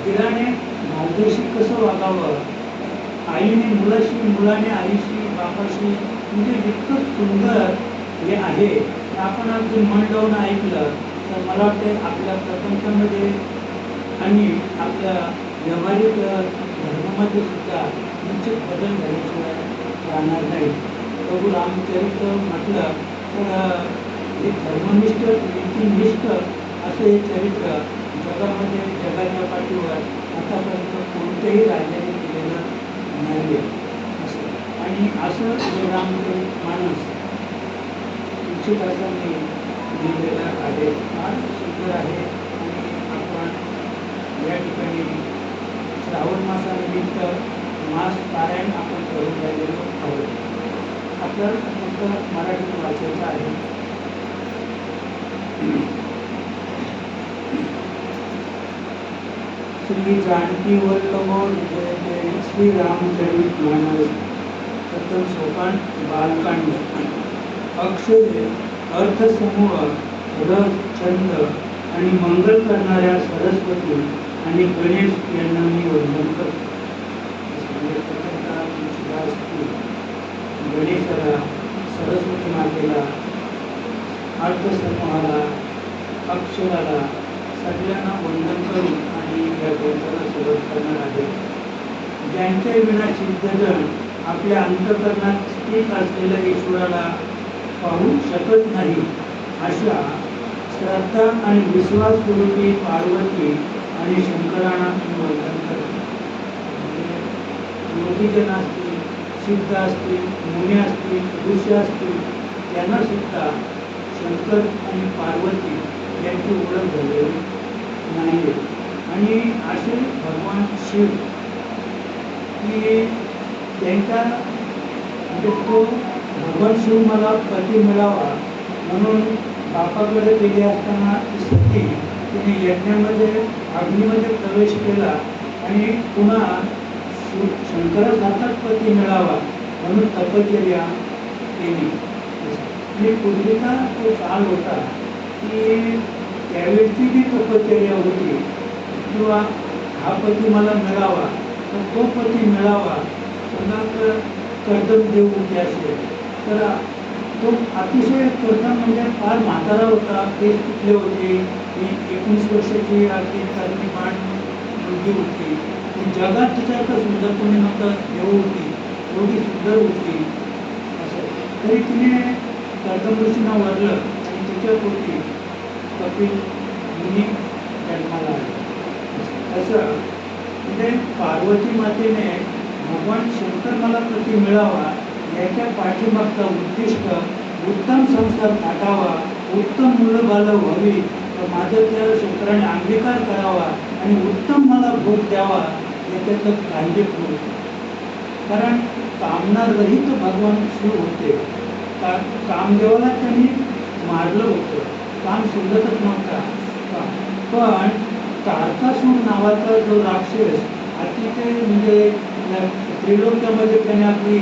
दिराने भावजाईशी कसं वागावं, आईने मुलाशी, मुलाने आईशी, बापाशी. म्हणजे इतकं सुंदर हे आहे. आपण अगदी मन लावून ऐकलं तर मला वाटतं आपल्या प्रपंचामध्ये आणि आपल्या व्यावहारिक धर्मामध्ये सुद्धा निश्चित बदल झाल्याशिवाय राहणार नाही. प्रभू रामचरित्र म्हटलं तर हे धर्मनिष्ठ नीतिनिष्ठ असं हे चरित्र जगामध्ये जगाच्या पाठीवर आतापर्यंत कोणत्याही राज्याने केलेलं नाही आहे असं. आणि असं हे रामचरितमानस तुळशीदासांनी लिहिलेलं आहे. फार सुंदर आहे. आणि आपण या ठिकाणी श्रावण मासानिमित्त मास पारायण आपण करून राहिलेलो आहोत. आपल्याला फक्त मराठीत वाचायचं आहे. श्री जानकी वल्लभ जय जय श्री रामचरितमानस. प्रथम सोपान बालकांड. अक्षरे, अर्थसमूह, रस, छंद आणि मंगल करणाऱ्या सरस्वती आणि गणेश यांना मी वंदन करतो. गणेशाला, सरस्वती मातेला, अर्थसमूहाला, अक्षराला सगळ्यांना वंदन करून आणि या ग्रंथाला सुरुवात करणार आहे. ज्यांच्या विना सिद्धजन आपल्या अंतःकरणात स्थित असलेल्या ईश्वराला पाहू शकत नाही अशा श्रद्धा आणि विश्वास स्वरूपी पार्वती आणि शंकरांना वंदन करते. योगीजन असतील, सिद्ध असतील, मुनी असतील, ऋषी असतील, त्यांना सुद्धा शंकर आणि पार्वती यांची ओळख झालेली नाही. आणि असे भगवान शिव की त्यांच्या म्हणजे तो भगवान शिव मला पती मिळावा म्हणून बापाकडे गेले असताना सती तिने यज्ञामध्ये अग्नीमध्ये प्रवेश केला आणि पुन्हा शंकरासारखाच पती मिळावा म्हणून तपश्चर्या केली. आणि पूर्वीचा तो काळ होता की त्यावेळची जी तपश्चर्या होती किंवा हा पती मला मिळावा तर तो पती मिळावा समजा कर्दम देव होते असेल तर तो अतिशय कर्दम म्हणजे फार म्हातारा होता, केस कुठले होते, 19 वर्षाची अगदी कर्मीपाठ मुलगी होती. जगात तिच्याकडं सुंदर कोणी नव्हतं, देव होती, एवढी सुंदर होती असं. तरी तिने कर्दम ऋषींना वरलं आणि तिच्या पोटी कपिल मुनी जन्माला आले. असं म्हणजे पार्वती मातेने भगवान शंकर मला प्रति मिळावा याच्या पाठीमागचा उद्दिष्ट उत्तम संसार थाटावा, उत्तम मुलं बालं व्हावी, तर माझं त्या शंकराने अंगीकार करावा आणि उत्तम मला भोग द्यावा याच्यातलं काळजीपूर्वक होतं. कारण कामनारहित भगवान शिव होते. कामदेवाला त्यांनी मारलं होतं, काम सुंदरच नव्हता. पण तारकासूर नावाचा जो राक्षस अतिशय म्हणजे त्रिलोक्यामध्ये त्याने आपली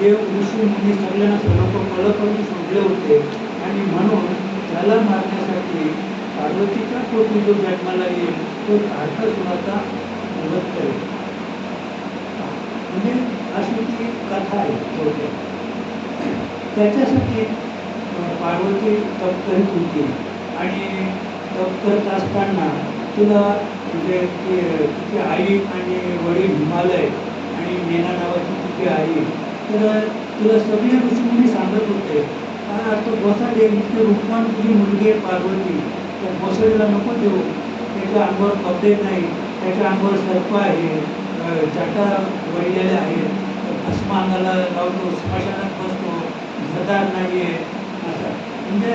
देव ऋषी मुनी सगळ्यांना लोक पळ करून सोडले होते आणि म्हणून त्याला मारण्यासाठी पार्वतीच्या पोटी जो जन्माला येईल तो तारकासुराचा मदत करेल. म्हणजे अशी ती कथा आहे थोडक्यात. त्याच्यासाठी पार्वती तप करीत होती आणि तप करत असताना तिला म्हणजे तिची आई आणि वडील हिमालय आणि नेना नावाची तिची आई, तर तिला सगळे ऋषीमुनी सांगत होते तो गोसाडे इतके रूपवान तुझी मुलगी आहे पार्वती, त्या गोसाडीला नको देऊ, त्याच्या अंगावर कपडे नाही, त्याच्या अंगावर सर्प आहे, चाटा वळलेल्या आहेत, भस्म अंगाला लावतो, स्मशानात बसतो, घरदार नाही आहे असं. म्हणजे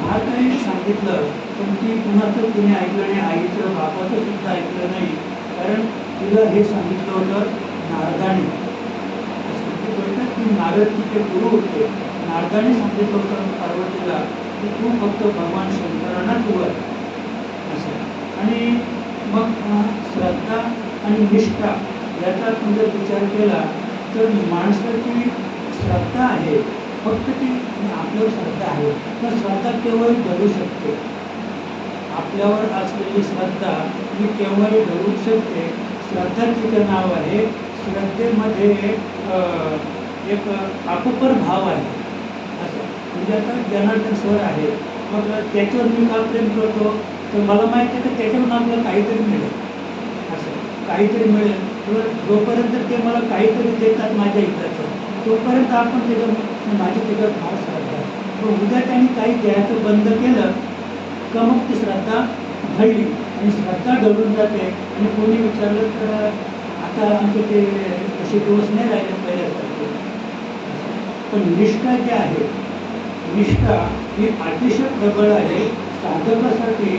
हा काही सांगितलं पण ती कुणाचं तिने ऐकलं नाही, आईचं बापाचं सुद्धा ऐकलं नाही. कारण तिला हे सांगितलं होतं नारदाने. की नारद तिचे गुरु होते, नारदाने सांगितलं होतं पार्वतीला की तू फक्त भगवान शंकरांनाच वर असं. आणि मग श्रद्धा आणि निष्ठा याचा आपण जर विचार केला तर माणसाची श्रद्धा आहे, फक्त ती आपल्यावर श्रद्धा आहे, तर श्रद्धा केव्हाही घडू शकते. आपल्यावर असलेली श्रद्धा ही केव्हाही घडू शकते. श्रद्धा तिचं नाव आहे. श्रद्धेमध्ये एक आपोपर भाव आहे असं. म्हणजे आता जनार्दन सर आहे, मग त्याच्यावर मी का प्रेम करतो, तर मला माहिती आहे की त्याच्यावरून आपल्याला काहीतरी मिळेल असं, काहीतरी मिळेल. किंवा जोपर्यंत ते मला काहीतरी देतात माझ्या हिताचं तोपर्यंत आपण त्याच्यावर माझी त्याच्यावर फार श्रद्धा आहे. पण उद्या त्यांनी काही द्यायचं बंद केलं का मग ती श्रद्धा घडली आणि श्रद्धा घडून जाते. आणि कोणी विचारलं तर आता आमचे ते असे दिवस नाही राहिले पहिल्यासारखे. पण निष्ठा जी आहे, निष्ठा ही अतिशय प्रबळ आहे. साधकासाठी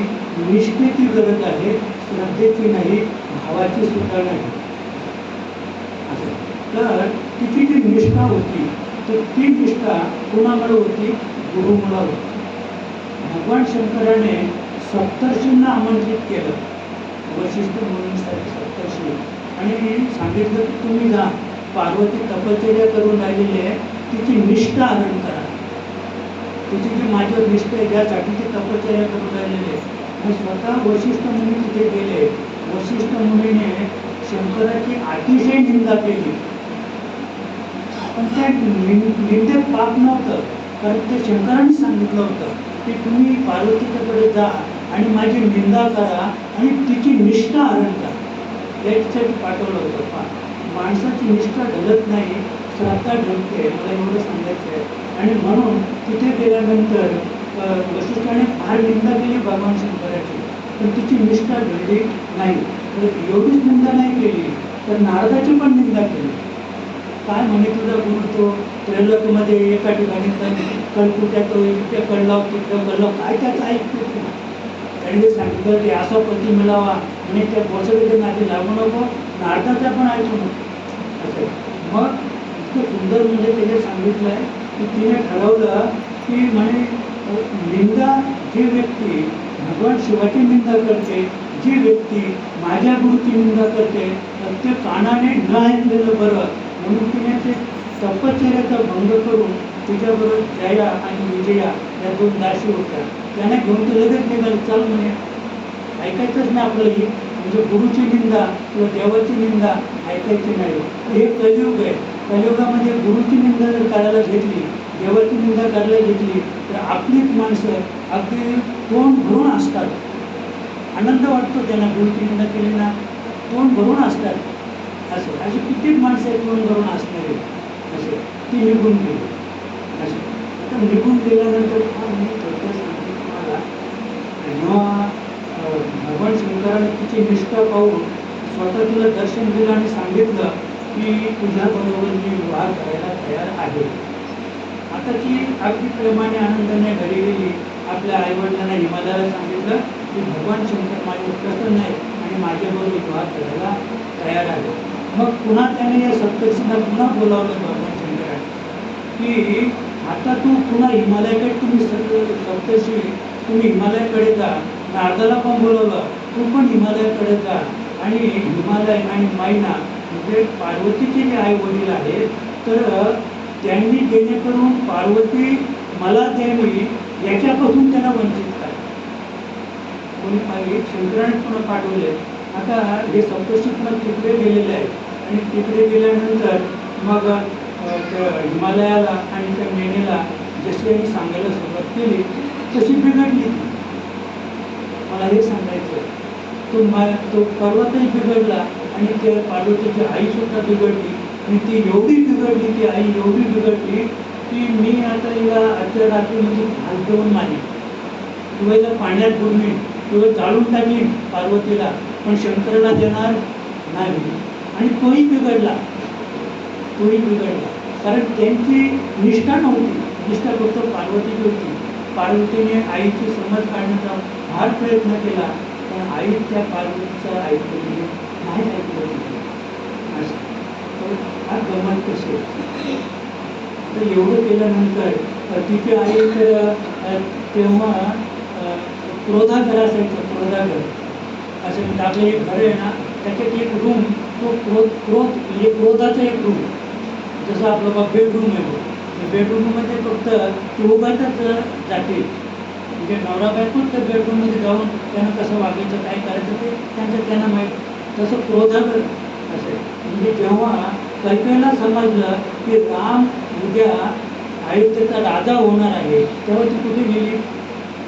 निष्ठेची गरज आहे, श्रद्धेची नाही, भावाची सुद्धा नाही. तर तिची जी निष्ठा होती तर ती निष्ठा कोणामुळे होती, गुरुमुळे होती. भगवान शंकराने सप्तर्षींना आमंत्रित केलं, वशिष्ठ मुनींसाठी सप्तर्षी, आणि सांगितलं की तुम्ही जा, पार्वती तपश्चर्या करून राहिलेली आहे, तिची निष्ठा हरण करा. तिची जी माझ्यावर निष्ठा आहे ज्यासाठी ती तपश्चर्या करून राहिलेली आहे. आणि स्वतः वशिष्ठ मुनी तिथे गेले. वशिष्ठ मुनीने शंकराची अतिशय निंदा केली, पण त्या निंदेत पाप नव्हतं. कारण ते शंकरांनी सांगितलं होतं की तुम्ही पार्वतीच्याकडे जा आणि माझी निंदा करा आणि तिची निष्ठा हरण करा, याच्यासाठी पाठवलं होतं. माणसाची निष्ठा ढळत नाही, श्रद्धा ढळते, मला एवढं सांगायचं आहे. आणि म्हणून तिथे गेल्यानंतर वशिष्ठाने फार निंदा केली भगवान शंकराची, पण तिची निष्ठा ढळली नाही. तर एवढीच निंदा नाही केली तर नारदाची पण निंदा केली. काय म्हणे तुझा गुरु तो त्रैलोक्यमध्ये एका ठिकाणी कळकुट्यात इतक्या कळलाव तितकं कळलाव, काय त्याचं ऐकतो तू. त्यांनी सांगितलं की असा पती मिळावा आणि त्या गोसाडीच्या नादी लागू नको, नारदाचा पण ऐकू नको असं. मग इतकं सुंदर म्हणजे त्याने सांगितलं आहे की तिने ठरवलं की म्हणे निंदा जी व्यक्ती भगवान शिवाची निंदा करते, जी व्यक्ती माझ्या गुरुची निंदा करते, तर ते कानाने न ऐकलेलं बरं. म्हणून तिने ते तपश्चर्याचा भंग करून तिच्याबरोबर जया आणि विजया या दोन दासी होत्या, त्यांना घेऊन ते लगेच निघाल, चाल म्हणे, ऐकायचंच नाही आपलं. ही म्हणजे गुरुची निंदा किंवा देवाची निंदा ऐकायची नाही. हे कलियुग आहे. कलियुगामध्ये गुरुची निंदा जर करायला घेतली, देवाची निंदा करायला घेतली तर आपलीच माणसं अगदी तोंड भरून असतात. आनंद वाटतो त्यांना, गुरुची निंदा केली ना तोंड भरून असतात. असं अशी कित्येक माणसं आहेत तोंड भरून असणारे, असे ती निघून गेली. असं आता निघून गेल्यानंतर मी थोडक्यात सांगतो तुम्हाला, जेव्हा भगवान शंकराने तिची निष्ठा पाहून स्वतः तिला दर्शन दिलं आणि सांगितलं की तुझ्याबरोबर मी विवाह करायला तयार आहे. आता ती अगदी प्रेमाने आनंदाने घरी गेली. आपल्या आईवडिलांना हिमालयाला सांगितलं की भगवान शंकर माझे प्रसन्न आहे आणि माझ्याबरोबर विवाह करायला तयार आहे. मग पुन्हा त्याने या सप्तर्षींना पुन्हा बोलावलं भगवान शंकराने की आता तू पुन्हा हिमालयाकडे, तुम्ही सप्तर्षी तुम्ही हिमालयाकडे जा. नारदाला पण बोलावलं, तू पण हिमालयाकडे जा आणि हिमालय आणि मैना म्हणजे पार्वतीचे जे आई वडील आहेत तर त्यांनी जेणेकरून पार्वती मला द्यावी याच्यापासून त्यांना वंचित करा. कोणी पाहिजे शंकराने पुन्हा पाठवले. आता हे सप्तर्षी पुन्हा तिकडे गेलेले आहेत आणि तिकडे गेल्यानंतर मग त्या हिमालयाला आणि त्या मेनेला जशी यांनी सांगायला सुरुवात केली तशी बिघडली. मला हे सांगायचं तो पर्वतही बिघडला आणि त्या पार्वतीची आईसुद्धा बिघडली आणि ती एवढी बिघडली, ती आई एवढी बिघडली की मी आता हिला आजच्या रात्रीमध्ये भात देऊन नाही किंवा हिला पाण्यात बुडवीन किंवा जाळून टाकीन पार्वतीला, पण शंकराला देणार नाही. आणि तोही बिघडला कारण त्यांची निष्ठा नव्हती. निष्ठा फक्त पार्वतीची होती. पार्वतीने आईची समज काढण्याचा फार प्रयत्न केला पण आई त्या पार्वतीचा ऐकली नाही, ऐकलं असं. हा गमत कसे तर एवढं केल्यानंतर तिची आई तर तेव्हा क्रोधागर असायचं. क्रोधागर असं म्हणजे आपलं एक घर आहे ना, त्याच्यात एक रूम तो क्रोध म्हणजे क्रोधाचा एक रूम, जसं आपलं बघ बेडरूम आहे. बेडरूममध्ये फक्त ते उगाच जाते म्हणजे नवरा बायकोच त्या बेडरूममध्ये जाऊन त्यांना कसं वागायचं काय करायचं ते त्यांना माहीत. तसं क्रोधागर असेल. म्हणजे जेव्हा कैकेयीला समजलं की राम उद्या अयोध्येचा राजा होणार आहे तेव्हा ती कुठे गेली,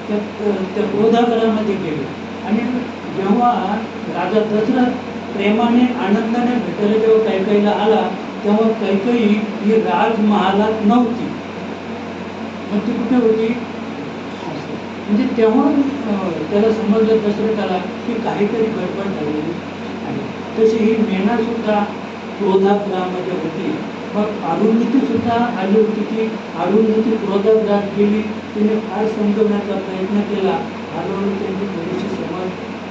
त्या क्रोधागरामध्ये गेली. आणि जेव्हा राजा दशरथ प्रेमाने आनंदाने भेटायला जेव्हा कैकेयीला आला तेव्हा कैकेयी ही राजमहालात नव्हती, मग ती कुठे होती. म्हणजे तेव्हा त्याला समजलं दशरथाला की काहीतरी गडबड झालेली आहे. तशी ही मेनासुद्धा क्रोधाग्रहामध्ये होती. मग अरुंधतीसुद्धा आली होती की अरुंधती क्रोधाग्रहात गेली. तिने फार समजवण्याचा प्रयत्न केला. हळूहळू त्यांची थोडीशी समज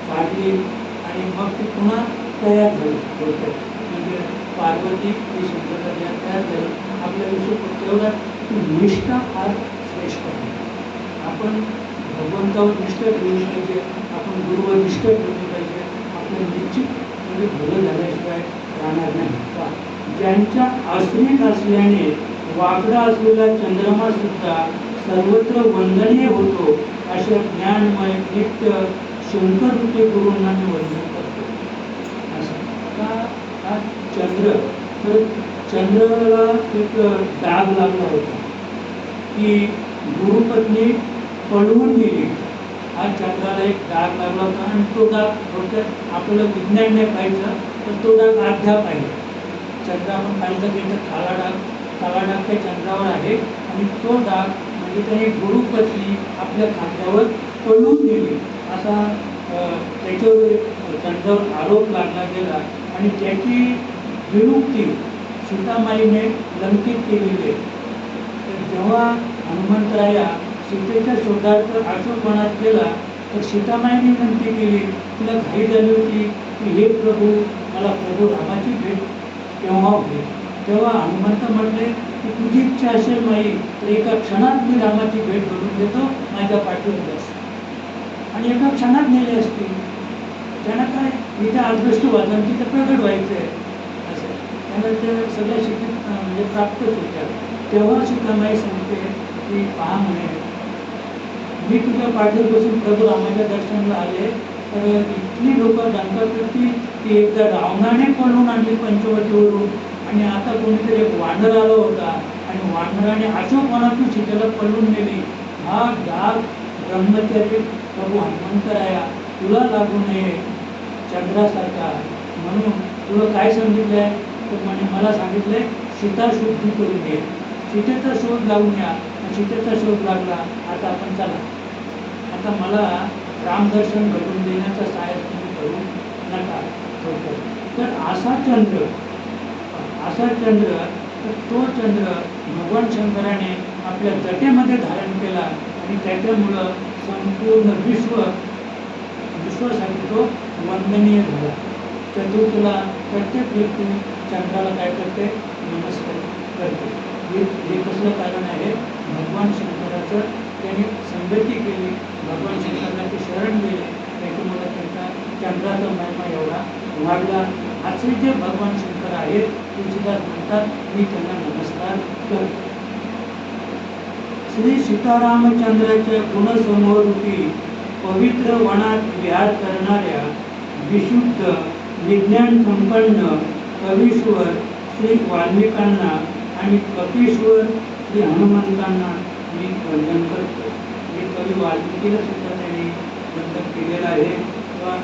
काढली आणि मग ती पुन्हा तयार झाली. थोडक्यात म्हणजे पार्वती ही शंकराला तयार झाली. आपल्या विषय फक्त एवढा की निष्ठा फार श्रेष्ठ आहे. आपण भगवंतावर निष्ठा ठेवली पाहिजे, आपण गुरुवर निष्ठा ठेवली पाहिजे. आपलं निश्चित म्हणजे भलं झाल्याशिवाय राहणार नाही. का ज्यांच्या आश्रित असल्याने वाकडा असलेला चंद्रमा सुद्धा सर्वत्र वंदनीय होतो अशा ज्ञानमय नित्य शंकर रूपी गुरूंना मी वंदन करतो. असं का हा चंद्र, तर चंद्राला एक डाग लागला होता की गुरुपत्नी पळवून गेली. हा चंद्राला एक डाग लागला होता आणि तो डाग थोडक्यात आपल्याला विज्ञान नाही पाहिजे तर तो डाग अद्याप आहे. चंद्र आपण पाहिलं की काला डाग त्या चंद्रावर आहे आणि तो डाग म्हणजे त्याने गुरुपत्नी आपल्या खांद्यावर पळवून गेली असा त्याच्यावर चंद्रावर आरोप लागला गेला आणि त्याची विमुक्ती सीतामाईने लंकित केलेली आहे. तर जेव्हा हनुमंतराया सीतेच्या शोधार्थ अशोकवनात गेला तर सीतामाईने विनंती केली. तिला घाई झाली होती की हे प्रभू मला प्रभू रामाची भेट केव्हा होईल. तेव्हा हनुमंत म्हटले की तुझी इच्छा असेल माई तर एका क्षणात मी रामाची भेट घडून देतो, माझ्या पाठीवर बस. आणि एका क्षणात नेले असते. त्यांना काय इथे अदृष्ट वादांची तर प्रगट व्हायचं आहे असं त्यांना ते सगळ्या शिक्षित म्हणजे प्राप्तच होत्या. तेव्हा सीतामाई सांगते की पहा म्हणे मी तुझ्या पाठीवर बसून प्रभू रामाच्या दर्शनाला आले तर इतकी लोक डंका करतील की एकदा रावणाने पळवून आणली पंचवटीवरून आणि आता कोणीतरी एक वानर आला होता आणि वानराने अशोकवनातून सीतेला पळवून नेली. हा डाग ब्रह्मचारी प्रभू हनुमंतराया तुला लागू नये चंद्रासारखा. म्हणून तुला काय सांगितलंय तर म्हणे मला सांगितलंय सीता शुद्धी करून घे. सीतेचा शोध लावून या. सीतेचा शोध लागला. आता आपण चला, आता मला रामदर्शन घडवून देण्याचा सहाय्य तुम्ही करू नका. तर असा चंद्र, तर तो चंद्र भगवान शंकराने आपल्या जटेमध्ये धारण केला आणि त्याच्यामुळं संपूर्ण विश्वासाठी तो वंदनीय झाला. चतुर्थीला प्रत्येक व्यक्ती चंद्राला काय करते? नमस्कार करते. हे कसलं कारण आहे? भगवान शंकराचं त्यांनी संगती केली, भगवान शंकराचे शरण गेले, त्याच्यामुळे त्यांचा चंद्राचा महिमा एवढा वाढला. असे जे भगवान शंकर आहेत तुळशीदास म्हणतात, मी त्यांना नमस्कार करतो. श्री सीतारामचंद्राच्या गुणसमोरूपी पवित्र वनात विहार करणाऱ्या विशुद्ध विज्ञान संपन्न कवीश्वर श्री वाल्मिकांना आणि कपीश्वर श्री हनुमंतांना मी वंदन करतो. हे कवी वाल्मिकीला सुद्धा त्यांनी वंदन केलेलं आहे. किंवा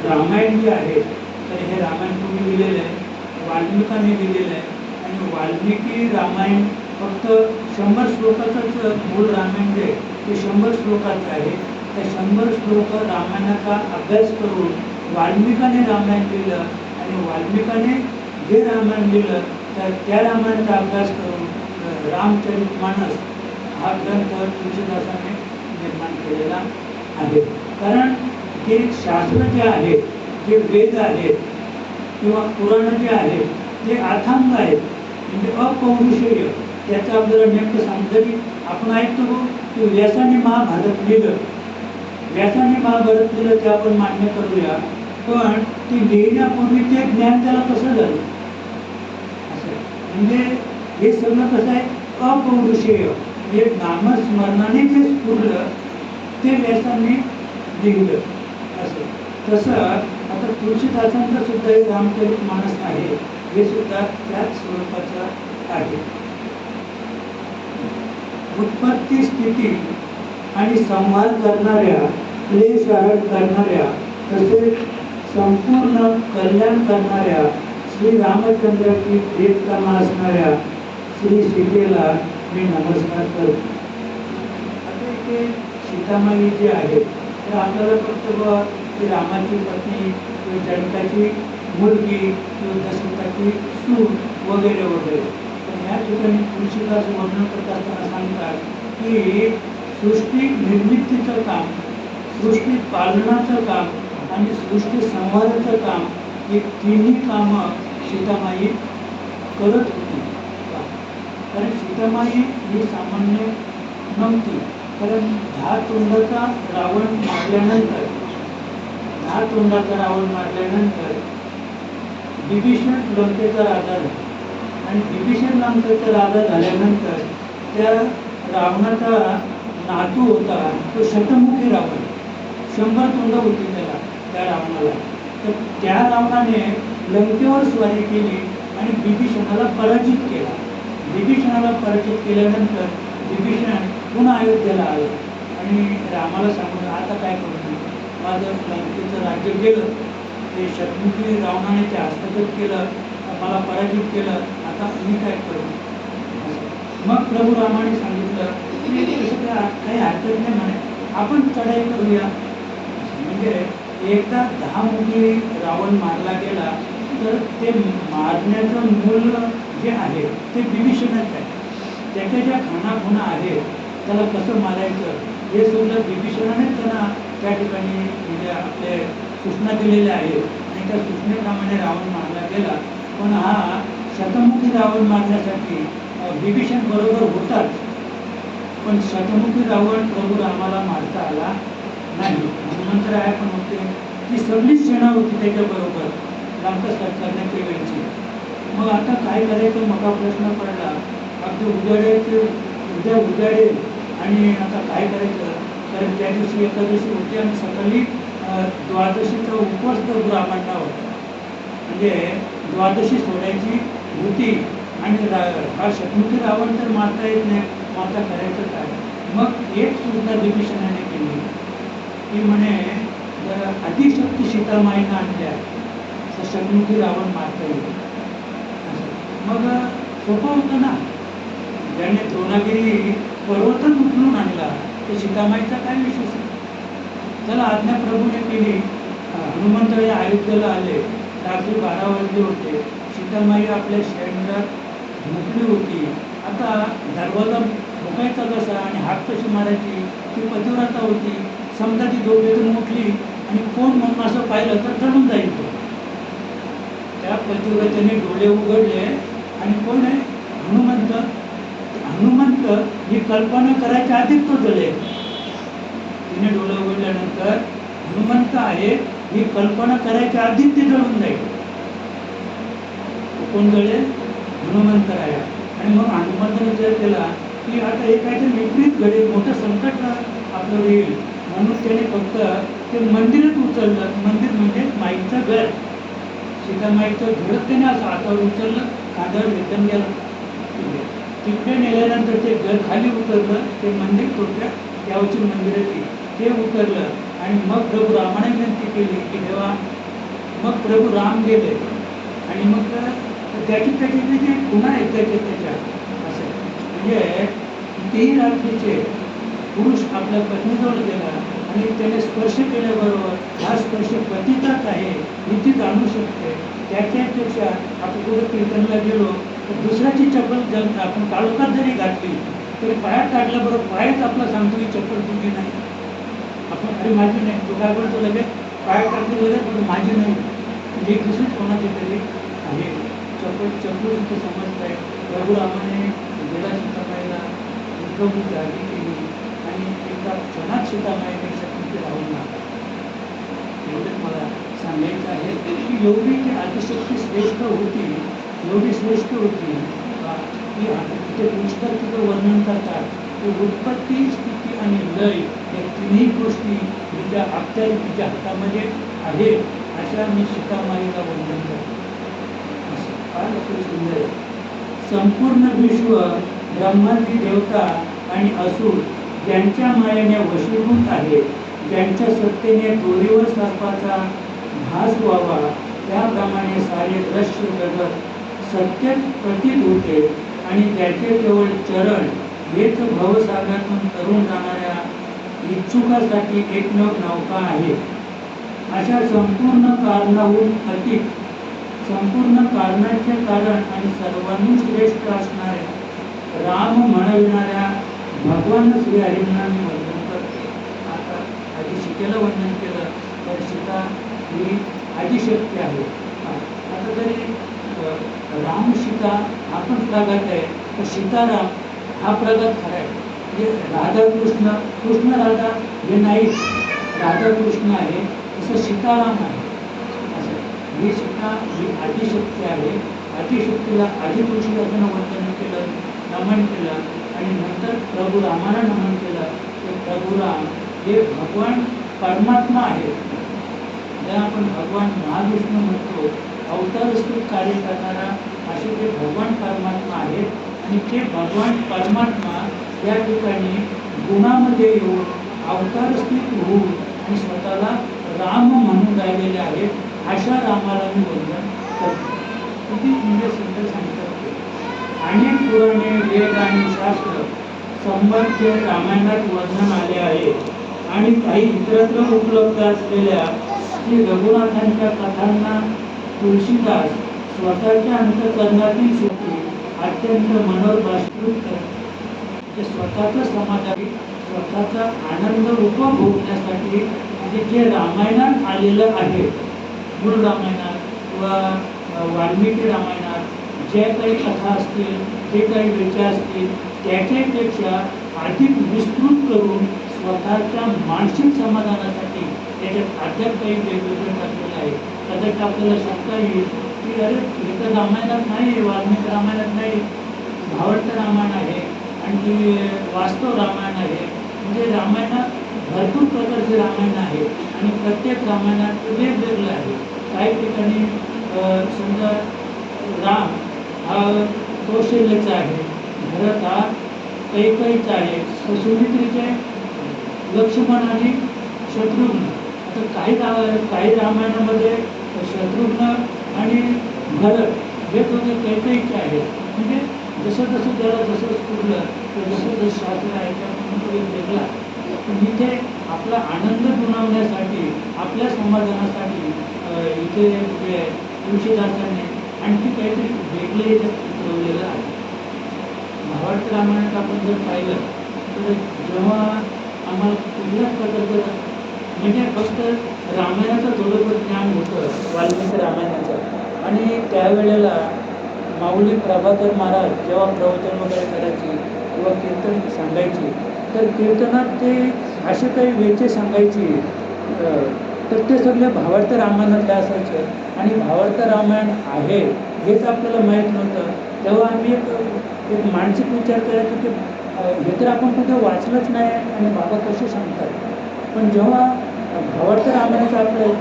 रामायण जे आहे, तर हे रामायण कोणी लिहिलेलं आहे? वाल्मिकांनी लिहिलेलं आहे. आणि वाल्मिकी रामायण फक्त 100 श्लोकाचंच मूळ रामायण जे ते 100 श्लोकाचं आहे. त्या 100 श्लोक रामायणाचा अभ्यास करून वाल्मिकाने रामायण लिहिलं आणि वाल्मिकाने जे रामायण लिहिलं तर त्या रामायणाचा अभ्यास करून रामचरितमानस हा ग्रंथ तुळशीदासाने निर्माण केलेला आहे. कारण हे शास्त्र जे आहे, जे वेद आहेत किंवा पुराणं जे आहेत ते अथांग आहेत, म्हणजे अपौरुषेय. त्याचं आपल्याला नेमकं सांगतं की आपण ऐकतो की व्यासाने महाभारत लिहिलं, ते आपण मान्य करूया, पण ते लिहिण्यापूर्वी ते ज्ञान त्याला कसं झालं असं. म्हणजे हे सगळं कसं आहे? अपौरुषेय. हे नामस्मरणाने जे स्फुरलं ते व्यासांनी लिहिलं असं. तसं आता तुळशीदासांचं सुद्धा हे रामचरितमानस आहे, हे सुद्धा त्याच स्वरूपाचं आहे. उत्पत्ती, स्थिती आणि संहार करणाऱ्या, क्लेशहरण करणाऱ्या, तसेच संपूर्ण कल्याण करणाऱ्या श्री रामचंद्राची प्रियतमा असणाऱ्या श्री सीतेला मी नमस्कार करतो. आता इथे सीतामाई जे आहे तर आपल्याला फक्त की रामाची पत्नी किंवा जनकाची मुलगी किंवा दशरथाची सून वगैरे वगैरे. पण ह्या ठिकाणी तुळशीदास वर्णन करत असताना सांगतात की सृष्टी निर्मितीचं काम, सृष्टी पालनाचं काम आणि सृष्टी संवादाचं काम, हे तिन्ही कामं सीतामाई करत होती. कारण सीतामाई ही सामान्य नव्हती. कारण 10 तोंडाचा रावण मारल्यानंतर विभीषण लंकेचा राजा झाला. आणि विभीषण लंकेचा राजा झाल्यानंतर त्या रावणाचा नातू होता तो शतमुखी रावण. 100 तोंड होती त्या रावणाला. तर त्या रावणाने लंकेवर स्वारी केली आणि विभीषणाला पराजित केला. विभीषणाला पराजित केल्यानंतर विभीषण पुन्हा अयोध्येला आला आणि रामाला सांगून आता काय करू, माझं लंकेचं राज्य गेलं, ते शतमुखी रावणाने ते हस्तगत केलं, मला पराजित केलं, आता मी काय करू. मग प्रभू रामाने सांगितलं की तसं काही हरकत नाही म्हणे, आपण चढाई करूया. म्हणजे एकदा 10 मुली रावण मारला गेला तर ते मारण्याचं मूल जे आहे ते विभीषणच आहे. त्याच्या ज्या खाणाखुणा आहेत त्याला कसं मारायचं हे सुद्धा विभीषणानेच त्यांना त्या ठिकाणी म्हणजे आपले सूचना दिलेल्या आहेत आणि त्या सूचनेप्रमाणे रावण मारला गेला. पण हा शतमुखी रावण मारण्यासाठी विभीषण बरोबर होताच, पण शतमुखी रावण प्रभू रामाला मारता आला नाही. हनुमंतराय पण होते, ती सगळीच सेना होती त्याच्याबरोबर लंका करण्याच्या वेळची. मग आता काय करायचं मग हा प्रश्न पडला. अगदी उद्या उजाडेल आणि आता काय करायचं. कारण त्या दिवशी एकादशी होती आणि सकाळी द्वादशीचा उपवास प्रभू रामांना होता. म्हणजे द्वादशी सोडायची होती आणि हा शतमुखी रावण तर मारता येत नाही, माता करायचं काय. मग एक सूचना विभीषणाने केली की म्हणे जर अतिशक्ती सीतामाईनं आणल्या शतमुखी रावण मारता येईल. मग सोपं होतं ना, ज्याने द्रोणागिरी पर्वतच उचलून आणला ते सीतामाईचा काय विशेष आहे? त्याला आज्ञा प्रभूने केली. हनुमंतराय अयोध्येला आले, रात्री 12 वाजले होते. सीतामाई आपल्या शयनगृहात झोपली होती. आता दरवाजा ठोकायचा कसा आणि हात कशी मारायची? ती पतिव्रता होती. समजा ती झोपेतून उठली आणि कोण म्हणून असं पाहिलं तर चढून जाईल तो. त्या पतिव्रतेने डोळे उघडले आणि कोण आहे? हनुमंत. हनुमंत ही कल्पना करायच्या आधीच तो जळेल. तिने डोळे उघडल्यानंतर हनुमंत आहे ही कल्पना करायच्या आधीच ती जळून जाईल. कोण जळेल? हनुमंत आहे. आणि मग हनुमंताने विचार केला की आता हे काहीतरी विपरीत घडेल, मोठं संकट आपलं येईल, म्हणून त्याने फक्त ते मंदिरच उचललं. मंदिर म्हणजे माईचं घर, सीतामाईचं घरच त्याने असं हातावर उचललं, कांद्यावर वेतन गेलं. तिकडे नेल्यानंतर ते घर खाली उतरलं. ते मंदिर थोडक्या यावची मंदिराची ते उतरलं आणि मग प्रभू रामाने विनंती केली की देवा. मग प्रभू राम गेले आणि मग त्याची जे गुन्हा आहेत त्याच्या असं म्हणजे तेही रात्रीचे पुरुष आपल्या पत्नीजवळ गेला आणि त्याने स्पर्श केल्याबरोबर हा स्पर्श पतीचाच आहे ही ती जाणू शकते. त्याच्यापेक्षा आपण कुठं कीर्तनला गेलो तर दुसऱ्याची चप्पल जर आपण काळोखात जरी घातली तरी पायात काढल्याबरोबर पायच आपला सांगतो की चप्पल तुझी नाही. आपण अरे माझी नाही, तो काय करतो लगेच पायात टाकली लगेच माझी नाही, म्हणजे दुसरीच कोणाची तरी आहे. चप्पल इथे समजत आहे. प्रभू रामाने गेला सीतामाईला उद्धव जागी केली आणि एका क्षणात सीतामाईने शक्ती राहून लागला. एवढंच मला सांगायचं आहे की एवढी ती आदिशक्ती श्रेष्ठ होती, एवढी श्रेष्ठ होती की तिथे पुष्कळ तिथं वर्णन करतात की उत्पत्ती, स्थिती आणि लय या तिन्ही गोष्टी तिच्या अख्त्याने तिच्या हातामध्ये आहे. अशा मी सीतामाईला वर्णन करतो. असं फार सुंदर आहे. संपूर्ण विश्व ब्रह्मांडी देवता आणि असुर ज्यांच्या मायेने वशीभूत आहे, ज्यांच्या सत्तेने दोरीवर सर्पाचा भास व्हावा, त्याप्रमाणे सारे दृश्य जगत सत्यच प्रतीत होते आणि ज्याचे केवळ चरण हेच भवसागरातून तरुण जाणाऱ्या इच्छुकासाठी एकमेव नौका आहे. अशा संपूर्ण कारणाहून अतिक, संपूर्ण कारणाचे कारण आणि सर्वांनी श्रेष्ठ असणारे राम म्हणविणाऱ्या भगवान श्रीहरींना मी वंदन करते. आता आधी सीतेला वंदन केलं तर सीता ही आदिशक्ती आहे. आता जरी राम सीता हा पण प्रगत आहे तर सीताराम हा प्रगत खरा आहे. म्हणजे राधाकृष्ण, कृष्ण राधा हे नाही, राधाकृष्ण आहे तसं सीताराम आहे. असं ही सीता ही आदिशक्ती आहे. आदिशक्तीला आदिपुरुषी असं वंदन केलं, नमन केलं आणि नंतर प्रभू रामाला नमन केलं. तर प्रभू राम हे भगवान परमात्मा आहे. ज्या आपण भगवान महाविष्णू म्हणतो, अवतारस्थित कार्य करणारा असे ते भगवान परमात्मा आहेत. आणि ते भगवान परमात्मा या ठिकाणी गुणामध्ये येऊन अवतारस्थित होऊन आणि स्वतःला राम म्हणून राहिलेले आहेत. अशा रामाला मी वंदन करतो. किती म्हणजे सुंदर सांगतात. अनेक पुराणे, वेद आणि शास्त्र संबंध रामायणात वर्णन आले आहे आणि काही इतरत्र उपलब्ध असलेल्या श्री रघुनाथांच्या कथांना तुळशीदास स्वतःच्या अंतःकरणातील शेवटी अत्यंत मनोहर भाषकृत करतात. म्हणजे स्वतःचा समाधानी, स्वतःचा आनंद उपभोगण्यासाठी म्हणजे जे रामायणात आलेलं आहे, मूळ रामायणात किंवा वाल्मिकी रामायणात ज्या काही कथा असतील, जे काही विचार असतील त्याच्यापेक्षा अधिक विस्तृत करून स्वतःच्या मानसिक समाधानासाठी त्याच्यात अद्याप काही वेगवेगळं टाकलेलं आहे. कदाचित आपल्याला शंका येईल की अरे हे तर रामायणात नाही, वाल्मिकी रामायणात नाही, भावार्थ रामायण आहे आणि ती वास्तव रामायण आहे. म्हणजे रामायणात भरपूर प्रकारचे रामायण आहे आणि प्रत्येक रामायणात वेगवेगळं आहे. काही ठिकाणी समजा राम हा कौशल्याचा आहे, भरत हा कैकेयीचा आहे, सुमित्रेचे लक्ष्मण आणि शत्रुघ्न. आता काही रामायणामध्ये शत्रुघ्न आणि भरत हे दोघे कैकेयीचे आहेत. म्हणजे जसं जसं त्याला जसं स्फुरलं तर जसं जसं शास्त्र ऐकलं तो एक वेगळा. पण इथे आपला आनंद दुणावण्यासाठी आपल्या समाधानासाठी इथे जे तुळशीदासांनी आणखी काहीतरी वेगळे याच्यात उतरवलेलं आहे. भावार्थ रामायणात आपण जर पाहिलं तर जेव्हा आम्हाला कुठल्याच प्रकारचं म्हणजे फक्त रामायणाचं थोडंफार ज्ञान होतं वाल्मिकी रामायणाचं, आणि त्यावेळेला माऊली प्रभाकर महाराज जेव्हा प्रवचन वगैरे करायची किंवा कीर्तन सांगायची तर कीर्तनात ते असे काही वेचे सांगायची तर ते सगळे भावार्थ रामायणातले असायचे. आणि भावार्थ रामायण आहे हेच आपल्याला माहीत नव्हतं. तेव्हा आम्ही एक मानसिक विचार करायचो की हे तर आपण कुठे वाचलंच नाही आणि बाबा कसे सांगतात. पण जेव्हा भावार्थ रामायणाचा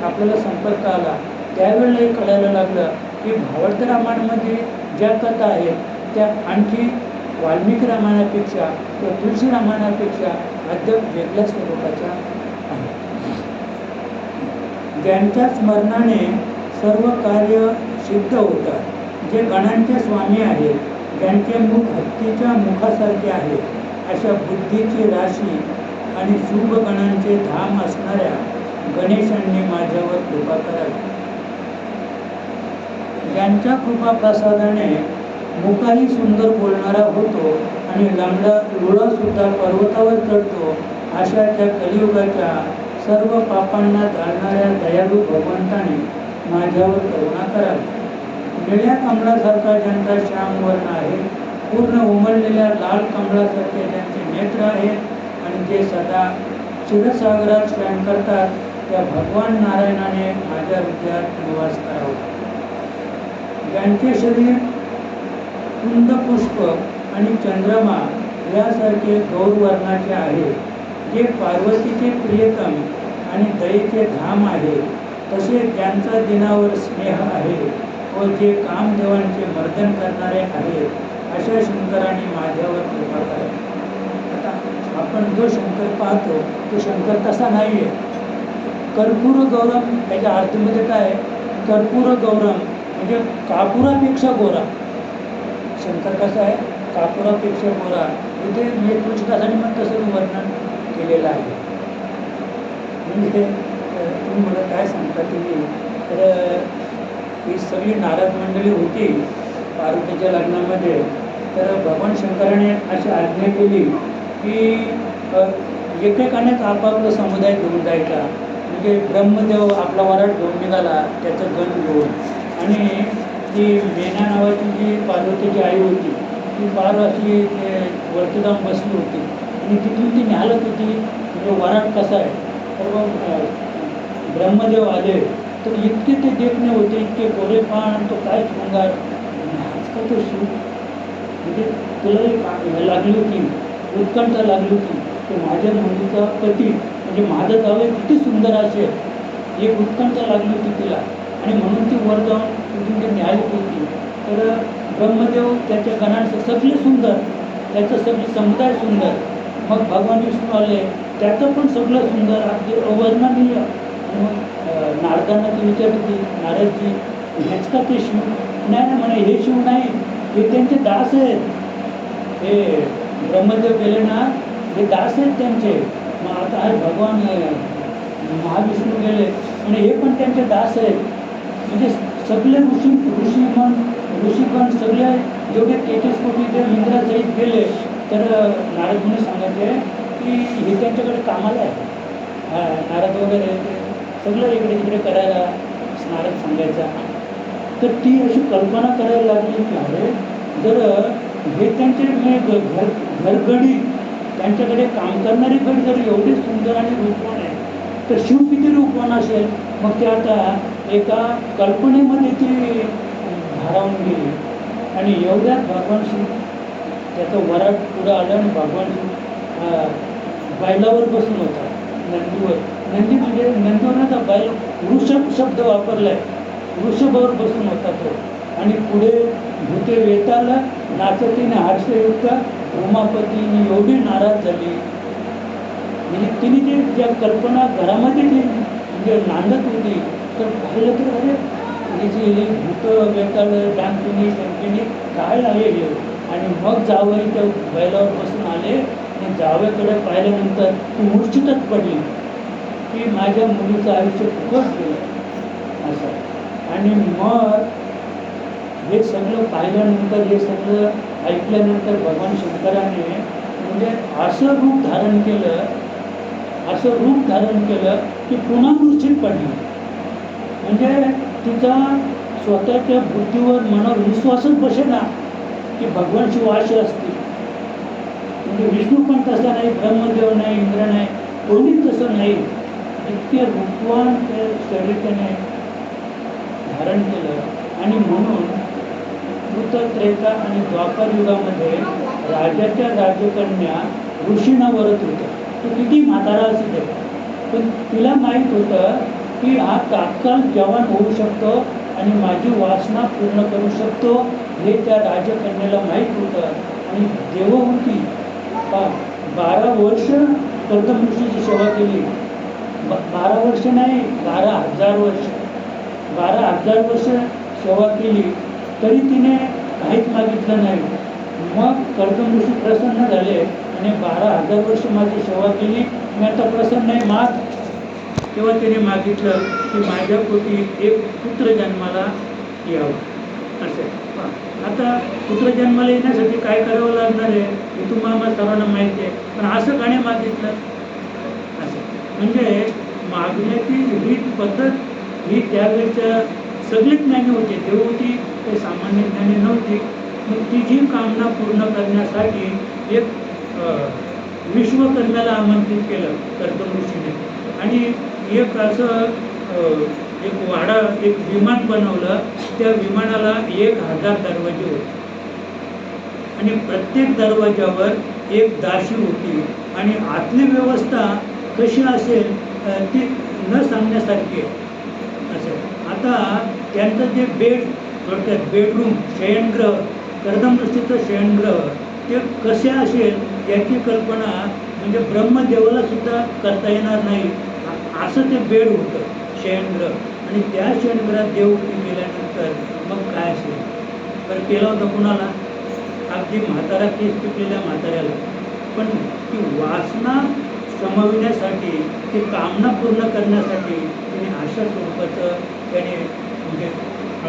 आपल्याला संपर्क आला त्यावेळेला हे कळायला लागलं की भावार्थ रामायणामध्ये ज्या कथा आहेत त्या आणखी वाल्मिकी रामायणापेक्षा किंवा तुळशी रामायणापेक्षा अद्याप वेगळ्या स्वरूपाच्या आहेत. ज्यांच्या स्मरणाने सर्व कार्य सिद्ध होतात, जे गणांचे स्वामी आहेत, ज्यांचे मुख हत्तीच्या मुखासारखे आहे, अशा बुद्धीची राशी आणि शुभ गणांचे धाम असणाऱ्या गणेशांनी माझ्यावर कृपा करावी. ज्यांच्या कृपा प्रसादाने मुखाही सुंदर बोलणारा होतो आणि लुळा सुद्धा पर्वतावर चढतो, अशा त्या कलियुगाच्या सर्व पापांना जाळणाऱ्या दयाळू भगवंताने माझ्यावर करुणा करावी. निळ्या कमळासारखा ज्यांचा श्याम वर्ण आहे, पूर्ण उमललेल्या लाल कमळासारखे ज्यांचे नेत्र आहेत आणि जे सदा क्षीरसागरात शयन करतात, त्या भगवान नारायणाने माझ्या हृदयात निवास करावा. ज्यांचे शरीर कुंद पुष्प आणि चंद्रमा यासारखे गौरवर्णाचे आहे, जे पार्वतीचे प्रियतम आणि दयेचे धाम आहे, तसे ज्यांचा दिनावर स्नेह आहे व जे कामदेवांचे मर्दन करणारे आहेत, अशा शंकराने माझ्यावर कृपा करावी. आता आपण जो शंकर पाहतो तो शंकर तसा नाही आहे. कर्पूर गौरम त्याच्या आरतीमध्ये काय आहे? कर्पूर गौरम म्हणजे कापुरापेक्षा गोरा. शंकर कसा आहे? कापुरापेक्षा गोरा. इथे मी तुळशीदासांनी पण तसं वर्णन केलेलं आहे. म्हणजे तुम्ही मला काय सांगता तुम्ही, तर ही सगळी नारद मंडळी होती पार्वतीच्या लग्नामध्ये. तर भगवान शंकराने अशी आज्ञा केली की एकेकानेच आपापला समुदाय घेऊन जायचा. म्हणजे ब्रह्मदेव आपला वराड घेऊन निघाला त्याचं गण घेऊन, आणि ती मेना नावाची जी पार्वतीची आई होती ती फार अशी वरती जाऊन बसली होती आणि तिथून ती न्याहाळत होती म्हणजे वराड कसा आहे. तर ब्रह्मदेव आले तर इतके ते देखणे होते, इतके गोरेपान, तो काय शृंगार, का तो शिव म्हणजे तुला एक लागली होती, उत्कंठा लागली होती की माझ्या मुलीचा पती म्हणजे माझं जावं किती सुंदर असेल, एक उत्कंठा लागली होती तिला. आणि म्हणून ती वर जाऊन तिथून ते न्यायालय होती. तर ब्रह्मदेव त्याच्या गणांचं सगळे सुंदर, त्याचं सगळे समुदाय सुंदर. मग भगवान विष्णू आले, त्याचं पण सगळं सुंदर, अगदी अवर्णनीय. मग नारदांना ती विचारत होती, नारदजी हेच का ते शिव? नाही म्हणे, हे शिव नाही, हे त्यांचे दास आहेत. हे ब्रह्मदेव गेले ना, हे दास आहेत त्यांचे. मग आता आहे भगवान महाविष्णू गेले आणि हे पण त्यांचे दास आहेत. म्हणजे सगळे ऋषीगण सगळे जेवढे 33 कोटी जे इंद्रासहित गेले, तर नारद मुनी सांगायचे की हे त्यांच्याकडे कामाला आहे. नारद वगैरे सगळं इकडे तिकडे करायला नारद सांगायचा. तर ती अशी कल्पना करायला लागली की अरे जर हे त्यांचे घरगडी, त्यांच्याकडे काम करणारी गडी जर एवढी सुंदर आणि रूपवान आहे तर शिव किती रूपवान असेल. मग ते आता एका कल्पनेमध्ये ती भारावून गेली आणि एवढ्यात भगवान शिव त्याचं वराड पुढं आलं आणि भगवान शिव बैलावर बसून होता, नंदीवर. नंदी म्हणजे नंदीवर बैल, वृषभ शब्द वापरला आहे, वृषभावर बसून होता तो. आणि पुढे भूते वेताला नाचतीने हास्ययुक्त उमापतीने एवढी नाराज झाली. म्हणजे तिने जे ज्या कल्पना घरामध्ये जी म्हणजे नांदत होती, तर पाहिलं तर अरे हिची भूत वेताळ डांकिनी शंकिनी काय आहे हे. आणि मग जावई त्या बैलावर बसून आले आणि जावईकडे पाहिल्यानंतर ती मूर्छितच पडली की माझ्या मुलीचं आयुष्य फुकट गेलं असं. आणि मग हे सगळं पाहिल्यानंतर, हे सगळं ऐकल्यानंतर भगवान शंकराने म्हणजे असं रूप धारण केलं की पुन्हा मूर्छित पडली. म्हणजे तिचा स्वतःच्या बुद्धीवर मनावर विश्वासच बसेना की भगवान शिव असे असतील. म्हणजे विष्णू पण तसा नाही, ब्रह्मदेव नाही, इंद्र नाही, कोणीच तसं नाही. इतके रूपवान ते शरीर त्याने धारण केलं. आणि म्हणून कृतत्रेता आणि द्वापर युगामध्ये राजाच्या राजकन्या ऋषींना वरत होत्या. तो किती म्हातारा असू दे, पण तिला माहीत होतं की हा तात्काळ जवान होऊ शकतो आणि माझी वासना पूर्ण करू शकतो, हे त्या राजकन्याला माहीत होतं. आणि देवहूती 12 वर्ष कर्दम ऋषीची सेवा केली. 12 वर्ष नाही, 12,000 वर्ष. 12,000 वर्ष सेवा केली तरी तिने काहीच मागितलं नाही. मग कर्दम ऋषी प्रसन्न झाले आणि 12,000 वर्ष माझी सेवा केली, मी आता प्रसन्न आहे, माग. तेव्हा त्याने मागितलं की माझ्या पोटी एक पुत्र जन्माला यावं असे. आता पुत्र जन्माला येण्यासाठी काय करावं लागणार आहे हे तुम्हाला सर्वांना माहिती आहे, पण असं का नाही मागितलं असं. म्हणजे मागण्याची ही पद्धत ही त्यावेळेच्या सगळी ज्ञानी होते. देवहूती ते सामान्य ज्ञानी नव्हती. मग तिची कामना पूर्ण करण्यासाठी एक विश्वकर्म्याला आमंत्रित केलं कर्दम ऋषीने. आणि एक असं एक वाडा, एक विमान बनवलं. त्या विमानाला 1000 दरवाजे होते आणि प्रत्येक दरवाजावर एक दासी होती. आणि आतली व्यवस्था कशी असेल ती न सांगण्यासारखी असेल. आता त्यांचं जे बेडरूम, शयनगृह, कर्दम ऋषीचं शयनगृह ते कसे असेल याची कल्पना म्हणजे ब्रह्मदेवाला सुद्धा करता येणार नाही असं ते बेड होतं, शयनगृह. आणि त्या शयनगृहात देवहूती गेल्यानंतर मग काय असेल तर केलं होतं कुणाला? अगदी म्हातारा, केस पिकलेल्या म्हाताऱ्याला. पण ती वासना शमविण्यासाठी, ती कामना पूर्ण करण्यासाठी तिने अशा स्वरूपाचं त्याने म्हणजे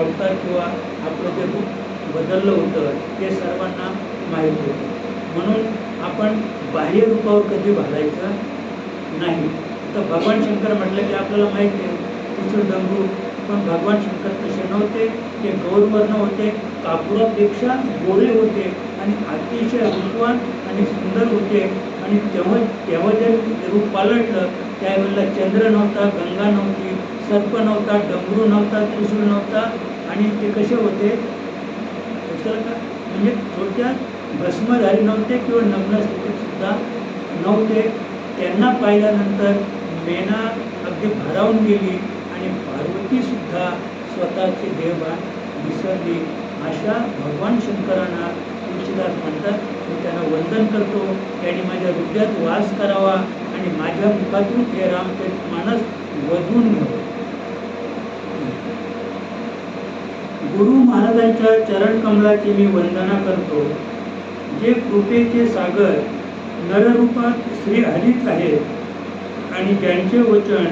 अवतार किंवा आपलं जे रूप बदललं होतं ते सर्वांना माहीत होतं. म्हणून आपण बाह्य रूपावर कधी घालायचं नाही. तर भगवान शंकर म्हटलं की आपल्याला माहिती आहे तिचं डमरू, पण भगवान शंकर तसे नव्हते. ते गौरवर्ण होते, कापुरापेक्षा गोरे होते आणि अतिशय रूपवान आणि सुंदर होते. आणि तेव्हा जे रूप पालटलं त्यावेळेला चंद्र नव्हता, गंगा नव्हती, सर्प नव्हता, डमरू नव्हता, त्रिशूळ नव्हता. आणि ते कसे होते म्हणजे थोडक्यात भस्मधारी नव्हते किंवा नग्न स्थितीत सुद्धा नव्हते. त्यांना पाहिल्यानंतर मेना अगदी भारावून गेली आणि पार्वती सुद्धा स्वतःचे देहभान विसरली. अशा भगवान शंकरांना तुळशीदास म्हणतात. मी त्यांना वंदन करतो, त्यांनी माझ्या हृदयात वास करावा आणि माझ्या मुखातून हे रामचरितमानस वधून घ्यावं. गुरु महाराजांच्या चरण कमलाची मी वंदना करतो, जे कृपेचे सागर नररूपात श्रीहरीच आहेत आणि ज्यांचे वचन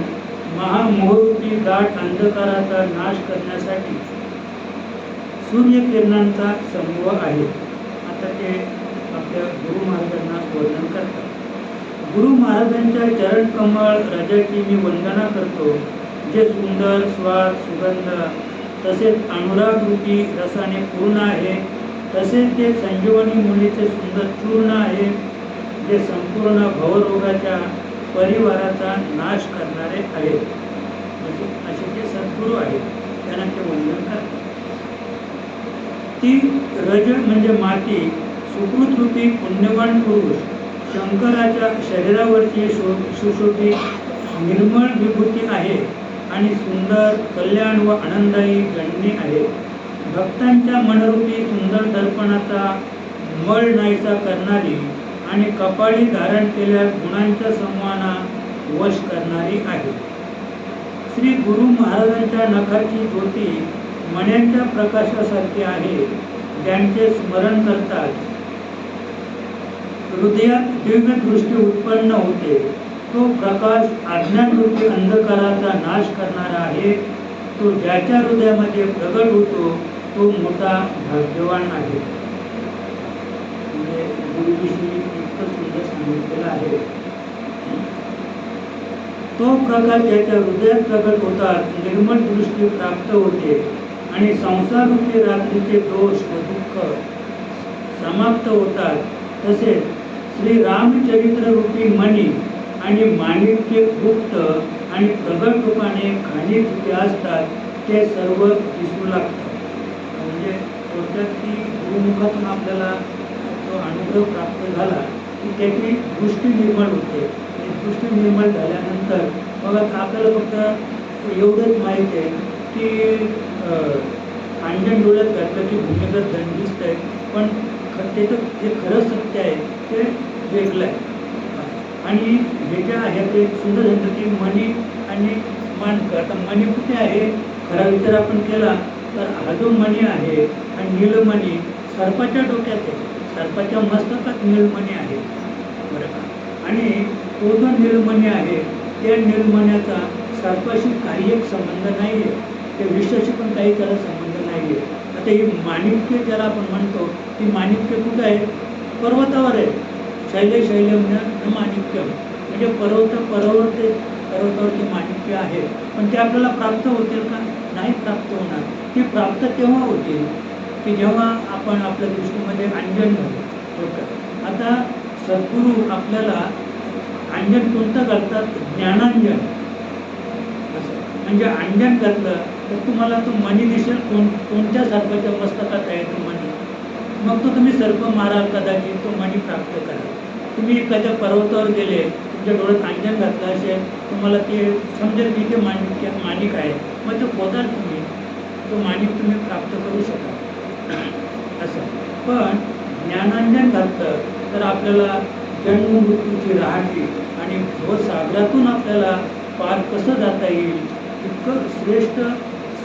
महामोहरूपी दाट अंधकाराचा नाश करण्यासाठी सूर्यकिरणांचा समूह आहे. आता ते आपल्या गुरु महाराजांना वर्णन करतात. गुरु महाराजांच्या चरण कमळ रजाची मी वंदना करतो, जे सुंदर स्वाद, सुगंध तसेच अनुराग रूपी रसाने पूर्ण आहे. तसेच ते संजीवनी मुलीचे सुंदर चूर्ण आहे, जे संपूर्ण भवरोगाच्या परिवाराचा नाश करणारे आहेत. असे ते सद्गुरू आहेत, त्यांना ते वंदन करतात. ती रज म्हणजे माती, सुकृत रूपी पुण्यवान पुरुष शंकराच्या शरीरावरची सुशोभित निर्मळ विभूती आहे आणि सुंदर, कल्याण व आनंददायी गणनी आहे. भक्तांच्या मनरूपी सुंदर दर्पणाचा मळ नाहीसा करणारी आणि कपाळी धारण केलेल्या गुणांच्या समूहांना वश करणारी आहे. श्री गुरु महाराजांच्या नखाची ज्योती मण्यांच्या प्रकाशासारखी आहे, ज्यांचे स्मरण करतात हृदयात दिव्य दृष्टी उत्पन्न होते. तो प्रकाश अज्ञानरूपी अंधकाराचा नाश करणारा आहे. तो ज्याच्या हृदयामध्ये प्रगट होतो तो मोठा भाग्यवान आहे. म्हणजे गुरुजींनी इतकं सुंदर सांगितलेलं आहे. तो प्रकाश ज्याच्या हृदयात प्रगट होतात निर्मळ दृष्टी प्राप्त होते आणि संसाररूपी रात्रीचे दोष व दुःख समाप्त होतात. तसेच श्री रामचरित्र रूपी मणी आणि माणिक्य गुप्त आणि प्रगट रूपाने खाली जिथे असतात ते सर्व दिसू लागतात. म्हणजे थोडक्यात की गुरुमुखातून आपल्याला तो अनुभव प्राप्त झाला की त्याची दृष्टी निर्माण होते. दृष्टी निर्माण झाल्यानंतर बघा आपल्याला फक्त एवढंच माहीत आहे की अंजन डोळ्यात घातलं की भूमिगत धन दिसत आहे, पण त्याचं जे खरं सत्य आहे ते वेगळं आहे. आणि हे जे आहे ते सुंदर सांगतं की मणी आणि माणकं. आता मणी कुठे आहे खरा विचार आपण केला तर हा जो मणी आहे आणि नीलमणी सर्पाच्या डोक्यात आहे, सर्पाच्या मस्तकात नीलमणी आहे बरं का. आणि तो जो नीलमणी आहे त्या नीलमण्याचा सर्पाशी काही एक संबंध नाही आहे, त्या विषयाशी पण काही त्याला संबंध नाही आहे. आता ही माणिक्य ज्याला आपण म्हणतो ती माणिक्य कुठं आहे? पर्वतावर आहे. शैल्यम माणिक्यम म्हणजे पर्वतावर ते माणिक्य आहे. पण ते आपल्याला प्राप्त होतील का? नाही प्राप्त होणार. ती प्राप्त तेव्हा होतील की जेव्हा आपण आपल्या दृष्टीमध्ये अंजन घालू. आता सद्गुरू आपल्याला अंजन कोणतं घालतात? ज्ञानांजन. म्हणजे अंजन घातलं तर तुम्हाला तो मणी दिसेल कोणत्या सर्पाच्या मस्तकात आहे तो मणी. मग तो तुम्ही सर्प माराल, कदाचित तो मणी प्राप्त कराल. तुम्ही एखाद्या पर्वतावर गेले, तुमच्या डोळ्यात अंजन घातलं असेल, तुम्हाला ते समजेल की ते माणिक आहे. मग ते खोदाल तुम्ही, तो माणिक तुम्ही प्राप्त करू शकाल असं. पण ज्ञानांजन घातलं तर आपल्याला जन्ममृत्यूची राहाटी आणि भवसागरातून आपल्याला पार कसं जाता येईल इतकं श्रेष्ठ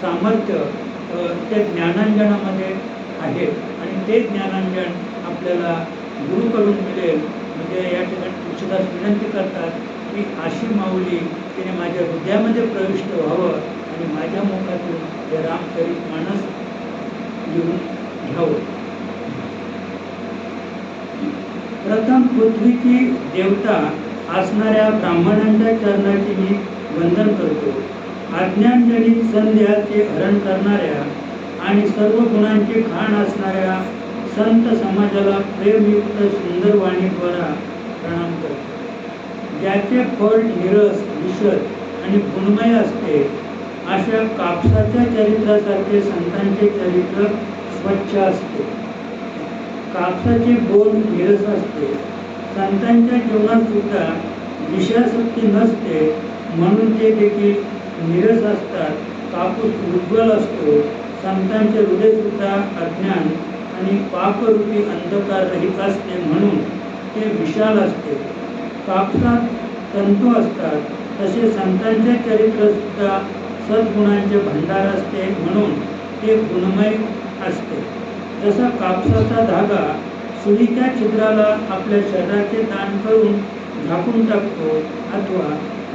सामर्थ्य त्या ज्ञानांजनामध्ये आहे. आणि ते ज्ञानांजन आपल्याला गुरुकडून मिळेल. म्हणजे या ठिकाणी तुळशीदास विनंती करतात की अशी माऊली तिने माझ्या हृदयामध्ये प्रविष्ट व्हावं आणि माझ्या मुखातून हे रामचरित मानस लिहून घ्यावं. प्रथम पृथ्वीची देवता असणाऱ्या ब्राह्मणांच्या चरणाची मी वंदन करतो. अज्ञानजनित संध्याचे हरण करणाऱ्या आणि सर्व गुणांची खाण असणाऱ्या संत समाजाला प्रेमयुक्त सुंदर वाणीद्वारा प्रणाम करतो. ज्याचे फळ निरस, विशद आणि गुणमय असते अशा कापसाच्या चरित्रासारखे संतांचे चरित्र स्वच्छ असते. कापसाचे बोल निरस असते. संतांच्या जीवनात सुद्धा विषयासक्ती नसते म्हणून ते देखील निरस असतात. कापूस उज्ज्वल असतो. संतांचे हृदय सुद्धा अज्ञान आणि पापरूपी अंधकार रहित असते म्हणून ते विशाल असते. कापसात तंतू असतात तसे संतांचे चरित्र सुद्धा सद्गुणांचे भंडार असते म्हणून ते गुणमय असते. जसा कापसाचा धागा सुईच्या छिद्राला आपल्या शरीराचे दान करून झाकून टाकतो, अथवा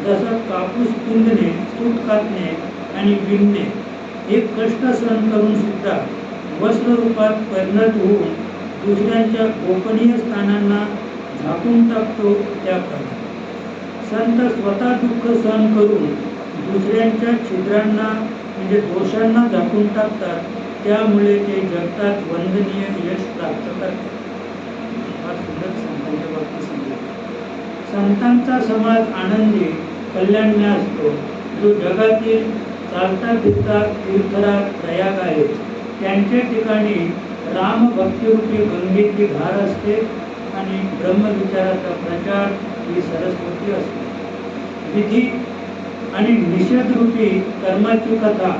जसा कापूस पिंजणे, सूत कातणे आणि विणणे हे कष्ट सहन करून सुद्धा वस्त्ररूपात परिणत होऊन दुसऱ्यांच्या गोपनीय स्थानांना झाकून टाकतो, त्याप्रमाणे संत स्वतः दुःख सहन करून दुसऱ्यांच्या छिद्रांना म्हणजे दोषांना झाकून टाकतात. त्यामुळे ते जगतात वंदनीय यश प्राप्त करतात. फार सुंदर संतांच्या बाबतीत सांगितलं. संतांचा समाज आनंदी कल्याणमय असतो. जो जगातील चालता फिरता तीर्थराज प्रयाग आहे त्यांच्या ठिकाणी राम भक्तिरूपी गंगेची धार असते आणि ब्रह्मविचाराचा प्रचार ही सरस्वती असते. विधी आणि निषेधरूपी कर्माची कथा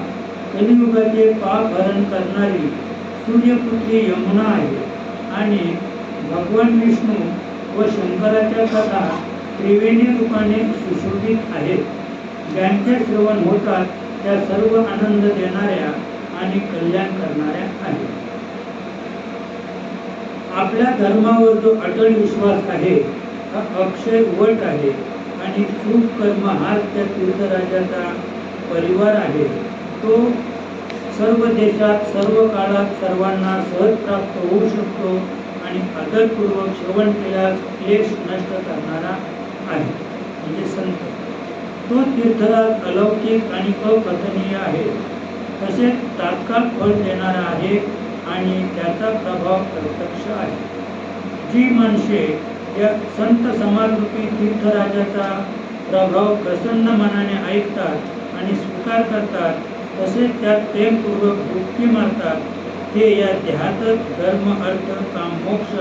कलियुगाचे पाप हरण करणारी सूर्यपुत्री यमुना आहे आणि भगवान विष्णू व शंकराच्या कथा त्रिवेणी रूपाने सुशोभित आहेत. ज्यांचे श्रवण होतात त्या सर्व आनंद देणाऱ्या आणि कल्याण करणाऱ्या आहेत. आपल्या धर्मावर जो अटळ विश्वास आहे हा अक्षय वट आहे आणि चूक कर्म हाच त्या तीर्थराजाचा परिवार आहे. तो सर्व देशात सर्व काळात सर्वांना सहज प्राप्त होऊ शकतो आणि आदरपूर्वक श्रवण केल्यास क्लेश नष्ट करणारा आहे म्हणजे संत. तो तीर्थराज अलौकिक आणि अकथनीय आहे, तसेच तात्काळ फळ देणारा आहे आणि त्याचा प्रभाव प्रत्यक्ष आहे. जी माणसे या संत समाजरूपी तीर्थराजाचा प्रभाव प्रसन्न मनाने ऐकतात आणि स्वीकार करतात, तसेच त्यात प्रेमपूर्वक डुबकी मारतात, ते या देहातच धर्म अर्थ काम मोक्ष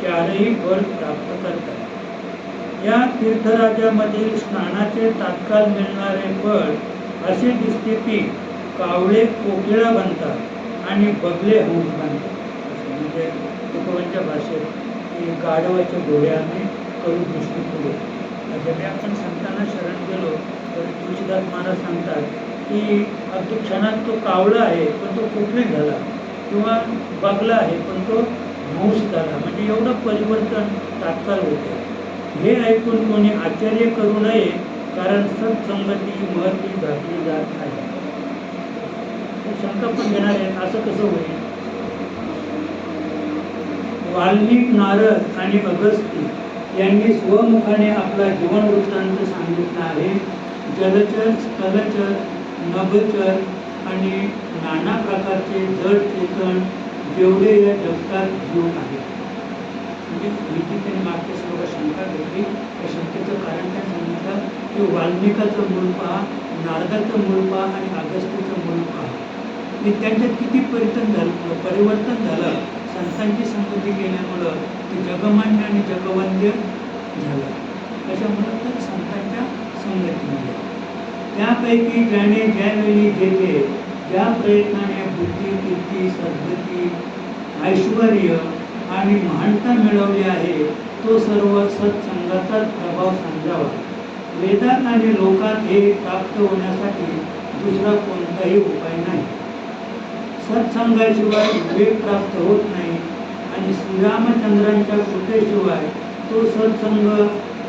चारही फळ प्राप्त करतात. या तीर्थराजामधील स्नानाचे तात्काळ मिळणारे फळ असे दिसते की कावळे कोकिळा बनतात आणि बगले हंस बनतात. म्हणजे तुकोबांच्या भाषेत की गाढवाच्या डोळ्याने करू दृष्टी पुढे. जेव्हा आपण संतांना शरण गेलो तर तुळशीदास महाराज सांगतात की अगदी क्षणात तो कावळा आहे पण तो कोकिळ झाला, किंवा बगला आहे पण तो हंस झाला. म्हणजे एवढं परिवर्तन तात्काळ होते. हे ऐकून कोणी आश्चर्य करू नये, कारण सत्संगती महती घातली जात आहे. शंका पण घेणार आहे, असं कसं होईल? वाल्मिक, नारद आणि अगस्ती यांनी स्वमुखाने आपला जीवन वृत्तांत सांगितला आहे. जलचर, स्थलचर, नभचर आणि नाना प्रकारचे जड चेतन जेवढे या जगतात जीव आहे. म्हणजे ही त्यांनी मागच्या सर्व शंका घेतली. त्या शंकेचं कारण काय सांगितलं की वाल्मिकाचं मूळ पहा, नारदाचं मूळ पहा आणि अगस्तीचं मूळ पहा. मी त्यांच्यात किती परिवर्तन झालं संतांची संगती केल्यामुळं ते जगमान्य आणि जगवंद्य झालं. त्याच्यामुळं तर संतांच्या संगतीमुळे. त्यापैकी ज्याने ज्यावेळी जेथे ज्या प्रयत्नाने बुद्धी, कीर्ती, सद्गती, ऐश्वर आणि महानता मिळवली आहे, तो सर्व सत्संगाचाच प्रभाव समजावा. वेदात आणि लोकात हे प्राप्त होण्यासाठी दुसरा कोणताही उपाय नाही. सत्संगाशिवाय विवेक प्राप्त होत नाही आणि श्रीरामचंद्रांच्या कृपेशिवाय तो सत्संग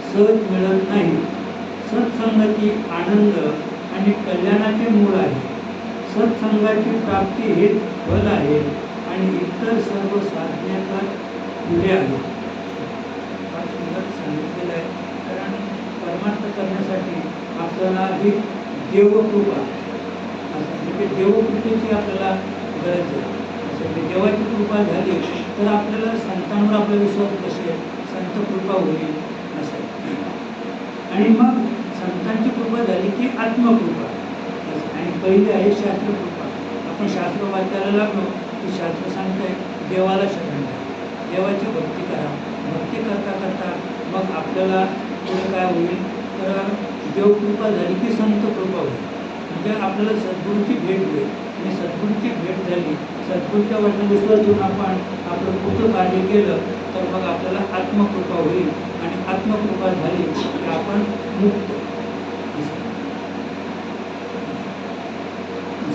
सहज मिळत नाही. सत्संगाची आनंद आणि कल्याणाचे मूळ आहे. सत्संगाची प्राप्ती हेच फल आहे आणि इतर सर्व साधण्याचा पुढे आहे. फार सुंदर सांगितलेलं आहे. कारण परमार्थ करण्यासाठी आपल्याला ही देवकृपा, म्हणजे देवकृपेची आपल्याला गरज आहे. असं देवाची कृपा झाली तर आपल्याला संतांवर आपला विश्वास बसेल, संत कृपा होईल असं. आणि मग संतांची कृपा झाली की आत्मकृपा. आणि पहिली आहे शास्त्रकृपा. आपण शास्त्र वाचायला लागलो की शास्त्र सांगतंय देवाला शरण द्या, देवाची भक्ती करा. भक्ती करता करता मग आपल्याला पुढे काय होईल तर देवकृपा झाली की संत कृपा होईल. म्हणजे आपल्याला सद्गुरूची भेट होईल. आणि सद्गुरूची भेट झाली, सद्गुरूच्या वचन विश्वास घेऊन आपण आपलं पुढचं कार्य केलं तर मग आपल्याला आत्मकृपा होईल. आणि आत्मकृपा झाली की आपण मुक्त.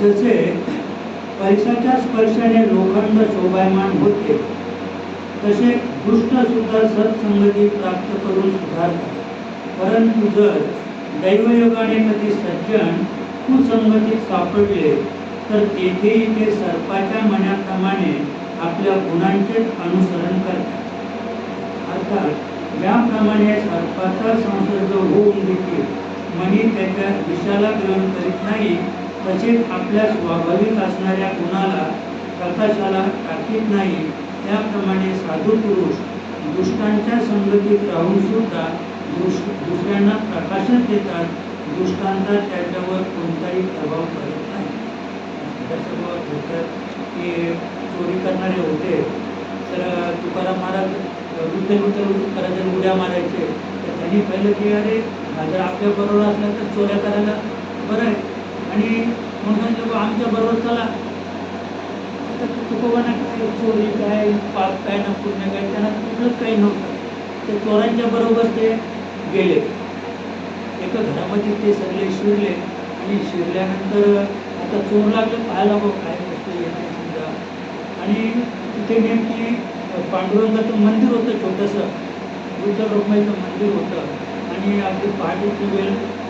जसे पैशाच्या स्पर्शाने लोखंड शोभायमान होते, तसे दुष्ट सुद्धा सत्संगती प्राप्त करून सुधारतात. परंतु जर दैवयोगाने कधी सज्जन कुसंगतीत सापडले तर तेथेही ते सर्पाच्या मण्याप्रमाणे आपल्या गुणांचे अनुसरण करतात. अर्थात ज्याप्रमाणे सर्पाचा संसर्ग होऊन देखील मनी त्याच्या विषाला ग्रहण करीत नाही, तसेच आपल्या स्वाभाविक असणाऱ्या गुणाला प्रकाशाला टाकीत नाही, त्याप्रमाणे साधू पुरुष दुष्टांच्या संगतीत राहून सुद्धा दुसऱ्यांना प्रकाशच देतात. दुष्टांचा त्याच्यावर कोणताही प्रभाव पडत नाही. की चोरी करणारे होते तर तुकाराम महाराज करायचे, उड्या मारायचे. तर त्यांनी पाहिलं की अरे जर आपल्या बरोबर असलं तर चोऱ्या करायला बरं आहे. आणि मग सांगितलं आमच्या बरोबर चला. तर तुकोबांना काय चोरी काय पाप काय ना पुण्य काय त्यांना कुठलंच काही नव्हतं. ते चोरांच्या बरोबर ते गेले. एका घरामध्ये ते सगळे शिरले आणि शिरल्यानंतर आता चोर लागले पाहायला बघ काय वस्तू येते समजा. आणि तिथे नेमकी पांडुरंगाचं मंदिर होतं छोटंसं, विठ्ठल रखुमाईचं मंदिर होतं. आणि आपली पहाटेची वेळ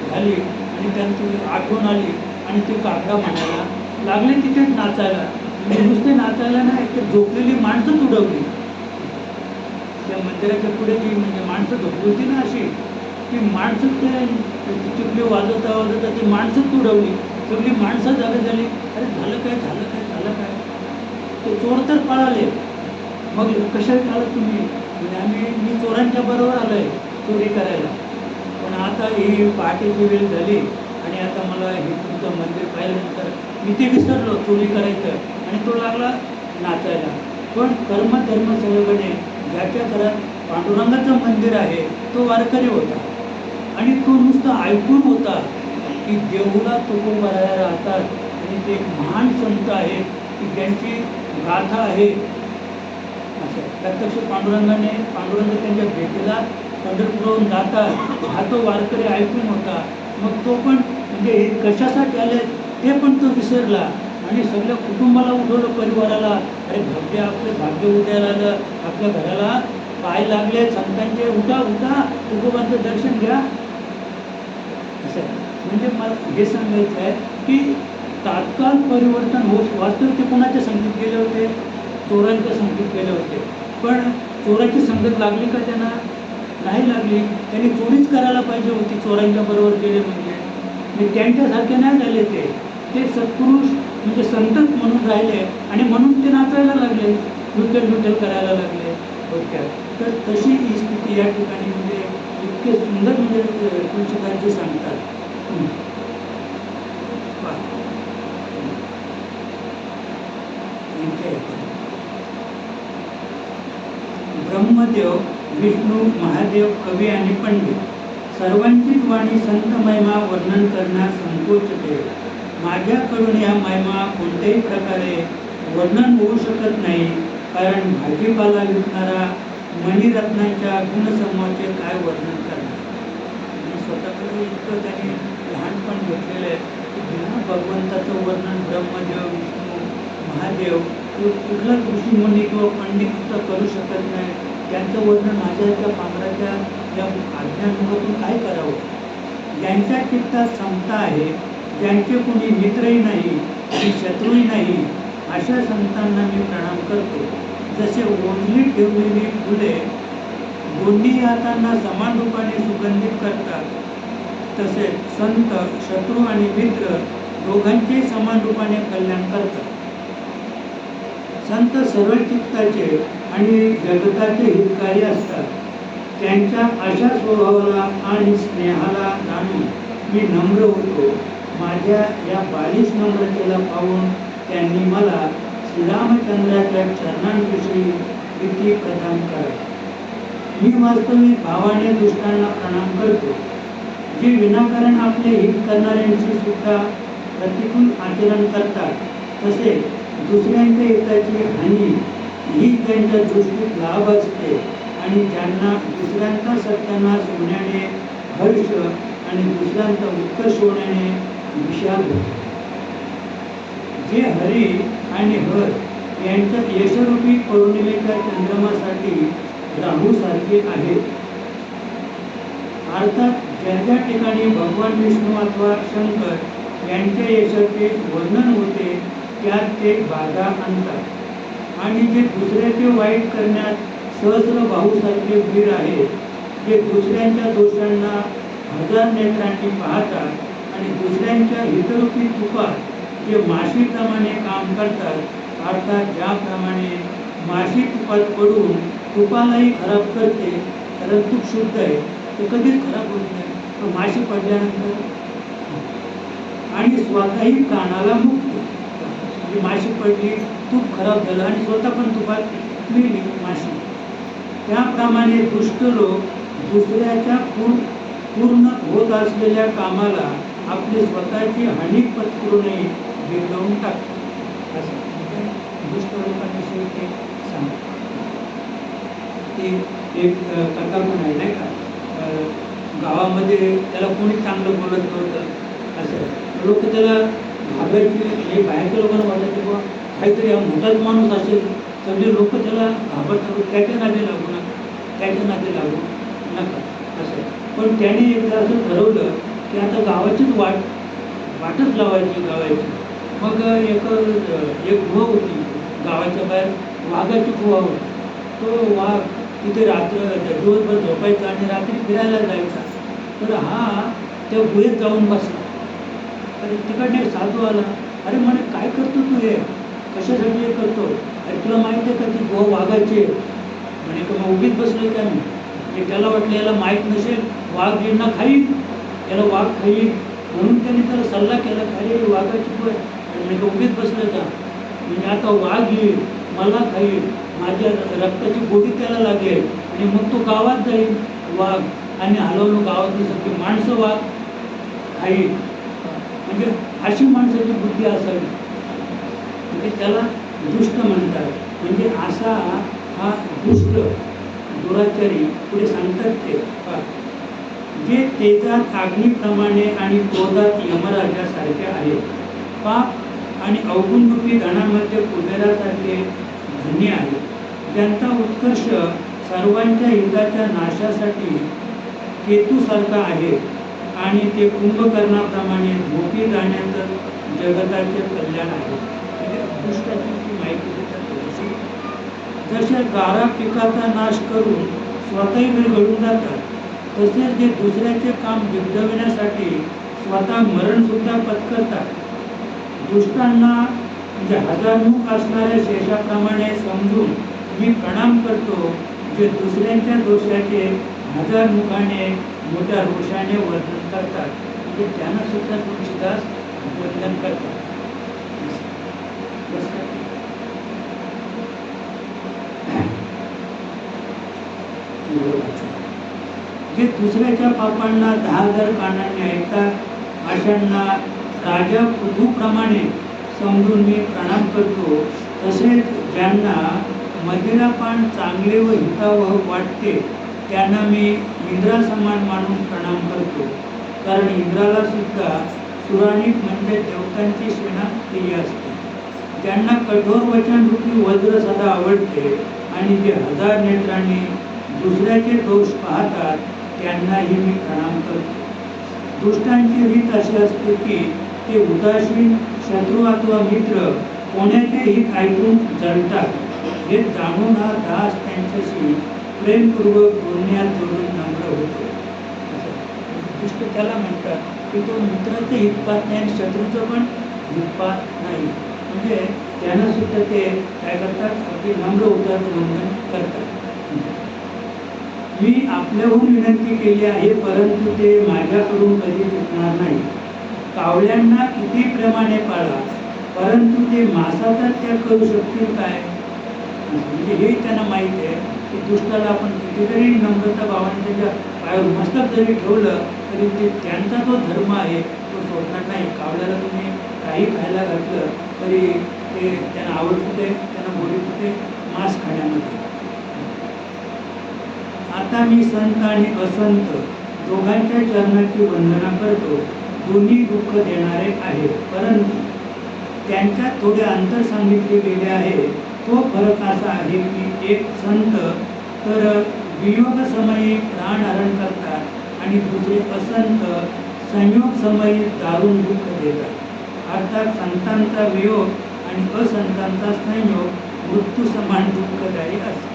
झाली आणि त्यांची आठवण आली आणि ते काकडा म्हणायला लागले तिथेच नाचायला. म्हणजे नुसते नाचायला नाही, तर झोपलेली माणसं तुडवली. त्या मंदिराच्या पुढे जी म्हणजे माणसं झोपली होती ना अशी, ती माणसं ते चिपली वाजवता वाजवता ती माणसं तुडवली. सगळी माणसं जागा झाली. अरे झालं काय झालं काय झालं काय. ते चोर तर पळाले. मग कशाला आलात तुम्ही? म्हणजे मी चोरांच्या बरोबर आलोय चोरी करायला, पण आता ही पहाटेची वेळ झाली आणि आता मला हे तुमचं मंदिर पाहिल्यानंतर मी ते विसरलो चोरी करायचं आणि तो लागला नाचायला. पण कर्मधर्म सगळीकडे ज्याच्या घरात पांडुरंगाचं मंदिर आहे तो वारकरी होता आणि तो नुसतं ऐकून होता की देऊला तुकोबाराया राहतात आणि ते एक महान संत आहेत की ज्यांची गाथा आहे. असं प्रत्यक्ष पांडुरंग त्यांच्या भेटीला पंढरपूरहून जातात हा तो वारकरी ऐकून होता. मग तो पण म्हणजे हे कशासाठी आले ते पण तो विसरला आणि सगळ्या कुटुंबाला उठवलं, परिवाराला. अरे भाग्य, आपलं भाग्य उद्याला आलं, आपल्या घराला पाय लागले संतांचे, उठा उठा तुकोबांचं दर्शन घ्या. असं म्हणजे मला हे सांगायचं आहे की तात्काळ परिवर्तन होत. वास्तविक ते कोणाच्या संगतीत गेले होते? चोरांच्या संगतीत गेले होते. पण चोराची संगत लागली का त्यांना? नाही लागली. त्यांनी चोरीच करायला पाहिजे होती. चोरांच्या बरोबर गेले म्हणजे त्यांच्यासारखे नाही झाले. ते सत्पुरुष म्हणजे संतच म्हणून राहिले आणि म्हणून ते नाचायला लागले, विठ्ठल विठ्ठल करायला लागले थोडक्यात. तर तशी ही स्थिती या ठिकाणी म्हणजे इतके सुंदर म्हणजे तुळशीदासजी सांगतात. ब्रह्मदेव, विष्णू, महादेव, कवी आणि पंडित सर्वांचीच वाणी संत महिमा वर्णन करण्यास संकोचते. माझ्याकडून या महिमा कोणत्याही प्रकारे वर्णन होऊ शकत नाही, कारण भाजीपाला विकणारा मणिरत्नांच्या गुणसमूहाचे काय वर्णन करणार. आणि स्वतःकडे इतकं त्यांनी लहानपण घेतलेलं आहे की बिना भगवंताचं वर्णन ब्रह्मदेव, विष्णू, महादेव कुठला ऋषीमुनी किंवा पंडित सुद्धा करू शकत नाही. त्यांचं वर्णन माझ्या पांढराच्या या आज्ञानुसारून काय करावं. ज्यांच्या चित्तात समता आहे, ज्यांचे कोणी मित्रही नाही आणि शत्रूही नाही, अशा संतांना मी प्रणाम करतो. जसे ओढली ठेवलेली फुले दोन्ही हातांना समान रूपाने सुगंधित करतात, तसे संत शत्रू आणि मित्र दोघांचे समान रूपाने कल्याण करतात. संत सरळ चित्ताचे आणि जगताचे हितकारी असतात. त्यांच्या अशा स्वभावाला आणि स्नेहाला जाणून मी नम्र होतो. माझ्या या बालिश नम्रतेला पाहून त्यांनी मला श्रीरामचंद्राच्या चरणांविषयी प्रीती प्रदान करा. मी वास्तविक भावाने दुष्टांना प्रणाम करतो, जे विनाकारण आपले हित करणाऱ्यांची सुद्धा प्रतिकूल आचरण करतात. तसे दुसऱ्यांच्या हिताची हानी ही त्यांच्या दृष्टीत लाभ असते आणि ज्यांना दुसऱ्यांचा सत्यानाश होण्याने हर्ष आणि दुसऱ्यांचा उत्कर्ष होण्याने विषाद होतो. जे हरी आणि हर यांच्या यशरूपी पौर्णिमेच्या चंद्रमासाठी राहूसारखे आहेत. अर्थात ज्या ज्या ठिकाणी भगवान विष्णू अथवा शंकर यांच्या यशाचे वर्णन होते त्यात ते बाधा आणतात आणि जे दुसऱ्याचे वाईट करण्यात सहस्र भाऊसारखे वीर आहेत, जे दुसऱ्यांच्या दोषांना हजार नेत्रांनी पाहतात आणि दुसऱ्यांच्या हितरूपी तुपात जे माशीप्रमाणे काम करतात. अर्थात ज्याप्रमाणे माशी तुपात पडून तुपालाही खराब करते, कारण तूप शुद्ध आहे, ते कधीच खराब होत नाही. तो माशी पडल्यानंतर आणि स्वतःही प्राणाला मुक्त. माशी पडली, तूप खराब झालं आणि स्वतः पण तुपात मिळली माशी. त्याप्रमाणे दुष्ट लोक दुसऱ्याच्या पूर्ण होत असलेल्या कामाला आपली स्वतःची हानी पत्करूनही बिघडवून टाकतात. असं दुष्ट लोकांविषयी ते सांगतात. ती एक कथा पण आहे नाही का, गावामध्ये त्याला कोणी चांगलं बोलत नव्हतं. असं लोक त्याला घाबरायचे. हे बाहेरच्या लोकांना वाटायचे बाबा काहीतरी हा मोठाच माणूस असेल सगळे लोक त्याला घाबरतात, त्याच्या नादी लागू नका, त्याच्या नादी लागू नका असं. पण त्याने एकदा असं ठरवलं की आता गावाचीच वाटच लावायची. मग एक गुहा होती गावाच्या बाहेर, वाघाची गुहा होती. तो वाघ तिथे दिवसभर झोपायचा आणि रात्री फिरायला जायचा. तर हा त्या गुहेत जाऊन बसला. तर तिकडने साधू आला, अरे म्हणे काय करतो तू हे, कशासाठी हे करतो, अरे तुला माहिती आहे का ती गुहा वाघाची आहे. म्हणे का मग उभीच बसलोय का मी, म्हणजे त्याला वाटलं याला माहीत नसेल, वाघ यांना खाईल, याला वाघ खाईल, म्हणून त्याने त्याला सल्ला केला, अरे वाघाची गुहा आहे. म्हणजे का उभीच बसलं का, म्हणजे आता वाघ येईल, मला खाईल, माझ्या रक्ताची गोडी त्याला लागेल आणि मग तो गावात जाईल वाघ, आणि हळूहळू गावातली सगळी माणसं वाघ खाईल. म्हणजे अशी माणसाची बुद्धी असावी, म्हणजे त्याला दुष्ट म्हणतात. म्हणजे असा हा दुष्ट दुराचारी पुढे सांगतात ते जे तेजात अग्नीप्रमाणे आणि क्रोधात यमराजासारखे आहे, पाप आणि अवगुणरूपी धनामध्ये कुबेरासारखे धन्य आहे, ज्यांचा उत्कर्ष सर्वांच्या हिताच्या नाशासाठी केतूसारखा आहे आणि ते कुंभकर्णाप्रमाणे झोपी जाण्याचं जगताचे कल्याण आहे. म्हणजे दुष्टाची ती माहिती देतात थोडीशी. जसे गारा पिकाचा नाश करून स्वतःही विरघळून जातात, तसेच जे दुसऱ्याचे काम बिघडविण्यासाठी स्वतः मरणसुद्धा पत्करतात. दुष्टांना म्हणजे हजारमुख असणाऱ्या शेषाप्रमाणे समजून मी प्रणाम करतो, जे दुसऱ्यांच्या दोषाचे हजार मुखाने मोठ्या रोषाने वर्णन करतात. म्हणजे त्यांना सुद्धा तुळशीदास वर्णन करतात. जे दुसऱ्याच्या पापांना 10,000 कानांनी ऐकतात, अशांना राजा पृथूप्रमाणे समजून मी प्रणाम करतो. तसेच ज्यांना मदिरापान चांगले व हितावह वाटते त्यांना मी इंद्रासमान मानून प्रणाम करतो, कारण इंद्राला सुद्धा सुराणिक म्हणजे देवतांची सेना प्रिय असते. ज्यांना कठोर वचनरूपी वज्र सदा आवडते आणि जे 1000 नेत्रांनी दुसऱ्याचे दोष पाहतात त्यांनाही मी प्रणाम करतो. दुष्टांची रीत अशी असते की ते उदासीन शत्रू अथवा मित्र कोणाचे हित ऐकून जळतात. हे जाणून हा दास त्यांच्याशी प्रेमपूर्वक बोलण्यात जोडून नम्र होतो. दुष्ट त्याला म्हणतात की तो मित्राचं हित पाहत नाही आणि शत्रूचं पण हित पाहत नाही. म्हणजे त्यांना सुद्धा ते काय करतात, अगदी नम्र होतात, वंदन करतात. मी आपल्याहून विनंती केली आहे, परंतु ते माझ्याकडून कधी चुकणार नाही. कावळ्यांना किती प्रेमाने पाळा, परंतु ते मांसाचा त्याग करू शकतील काय. म्हणजे हे त्यांना माहीत आहे की दुष्टाला आपण कितीतरी नम्रता भावाने त्याच्या पायावर मस्तक जरी ठेवलं तरी ते त्यांचा जो धर्म आहे तो सोडणार नाही. कावळ्याला तुम्ही काही खायला घातलं तरी ते त्यांना आवडत होते, त्यांना बोलत होते मांस खाण्यामध्ये. आता मी संत आणि असंत दोघांच्या चरणाची वंदना करतो. दोन्ही दुःख देणारे आहे, परंतु त्यांच्यात थोडे अंतर सांगितले गेले आहे. तो फरक असा आहे की एक संत तर वियोग समयी प्राणहरण करतात आणि दुसरे असंत संयोग समयी दारुण दुःख देतात. अर्थात संतांचा वियोग आणि असंतांचा संयोग मृत्यू समान दुःखदायी असतो.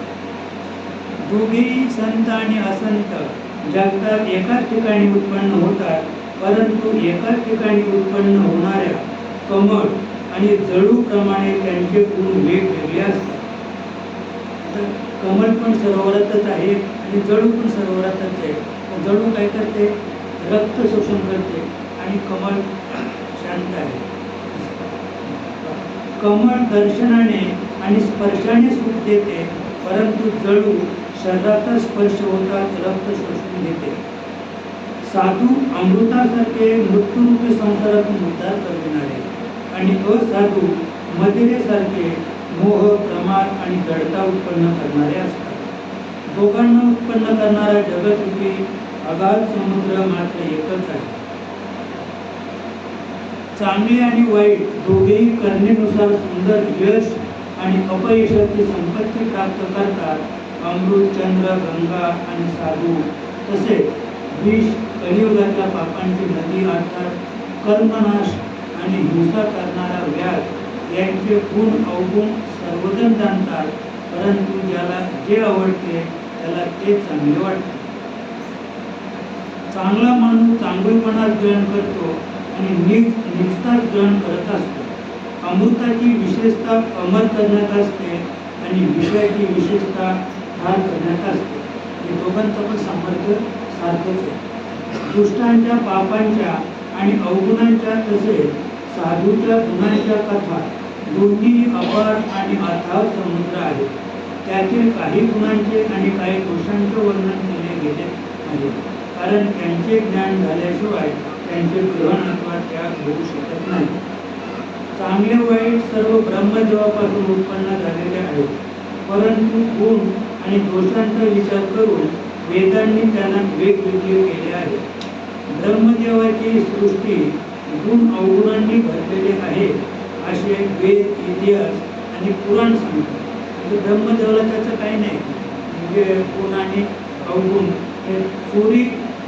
दोघेही संत आणि असंत जगतात एकाच ठिकाणी उत्पन्न होतात, परंतु एकाच ठिकाणी उत्पन्न होणाऱ्या कमळ आणि जळूप्रमाणे त्यांचे गुण वेगवेगळे असतात. तर कमळ पण सरोवरातच आहे आणि जळू पण सरोवरातच आहे. जळू काय करते, रक्त शोषण करते आणि कमळ शांत आहे. कमळ दर्शनाने आणि स्पर्शाने सुख देते, परंतु जळू शरीराचा स्पर्श होतात रक्त शोषून घेते. साधू अमृतासारखे मृत्यूरूपी संसारातून उद्धार करविणारे आणि असाधू मदिरेसारखे मोह, प्रमाद आणि जडता उत्पन्न करणारे असतात. दोघांना उत्पन्न करणारा जगतरूपी अगाध समुद्र मात्र एकच आहे. चांगले आणि वाईट दोघेही करणेनुसार सुंदर यश आणि अपयशाची संपत्ती प्राप्त करतात. अमृत, चंद्र, गंगा आणि साधू तसेच विष, कलियुगाच्या पापांची नदी अर्थात कर्मनाश आणि हिंसा करणारा व्याध यांचे गुण अवगुण सर्वजण जाणतात, परंतु ज्याला जे आवडते त्याला ते चांगले वाटते. चांगला माणूस चांगुलपणात ग्रहण करतो आणि नीचताच ग्रहण करत असतो. अमृताची विशेषता अमर करण्यात असते आणि विषयाची विशेषता ठार करण्यात असते. हे दोघांचं पण सामर्थ्य सारखंच आहे. दुष्टांच्या, पापांच्या आणि अवगुणांच्या तसेच साधूच्या गुणांच्या कथा दोन्ही अपार आणि अथाह समुद्र आहेत. त्यातील काही गुणांचे आणि काही दोषांचे वर्णन केले गेले आहे, कारण त्यांचे ज्ञान झाल्याशिवाय त्यांचे ग्रहण अथवा त्याग होऊ शकत नाही. चांगले वाईट सर्व ब्रह्मदेवापासून उत्पन्न झालेले आहेत, परंतु गुण आणि दोषांचा विचार करून वेदांनी त्यांना वेगवेगळे केले आहे. ब्रह्मदेवाची सृष्टी गुण अवगुणांनी भरलेले आहे असे वेद, इतिहास आणि पुराण सांगतात. म्हणजे ब्रह्मदेवाला त्याचं काही नाही, म्हणजे गुण आणि अवगुण. चोरी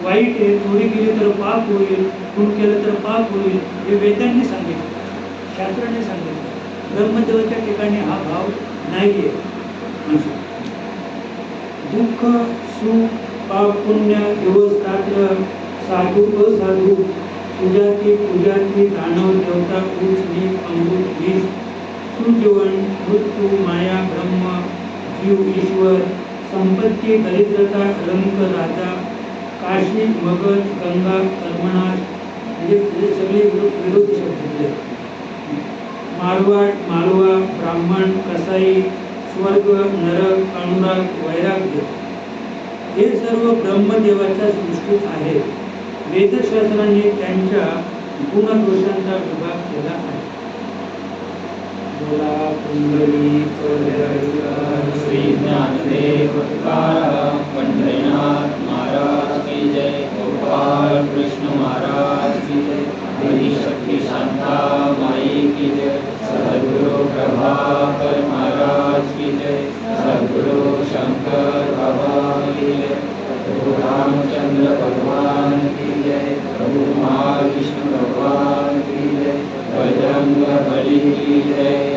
वाईट आहे, चोरी केली तर पाप होईल, खून केलं तर पाप होईल, हे वेदांनी सांगितलं, शास्त्राने सांगितलं. ब्रह्मदेवाच्या ठिकाणी हा भाव नाही आहे. दुःख, सुख, पाप, पुण्य, दिवस, रात्र, साधू, असाधू, पूजाती, पूजाती, दानव, देवता, उच्च, नीच, अमृत, विष, सुजीवन, मृत्यू, माया, ब्रह्म, जीव, ईश्वर, संपत्ती, दरिद्रता, रंक, राजा, काशी, मगध, गंगा, कर्मनाश, म्हणजे सगळे विरोधी शब्द. मारवाड, मालवा, ब्राह्मण, कसाई, स्वर्ग, नरक, अनुराग, वैराग्य हे सर्व ब्रह्मदेवाच्या सृष्टीत आहेत. वेदशास्त्राने त्यांच्या गुणदोषांचा विभाग केला आहे. बोला पुंडलिक श्री ज्ञानदेव तुकाराम पंढरीनाथ महाराज की जय. गोपाल कृष्ण महाराज की जय. हरी शक्ति शांता माई की जय. सद्गुरु प्रभाकर महाराज की जय. सद्गुरु शंकर बाबा की जय. प्रभु रामचंद्र भगवान की जय. प्रभु महाविष्णु भगवान की जय. बजरंग बली की जय.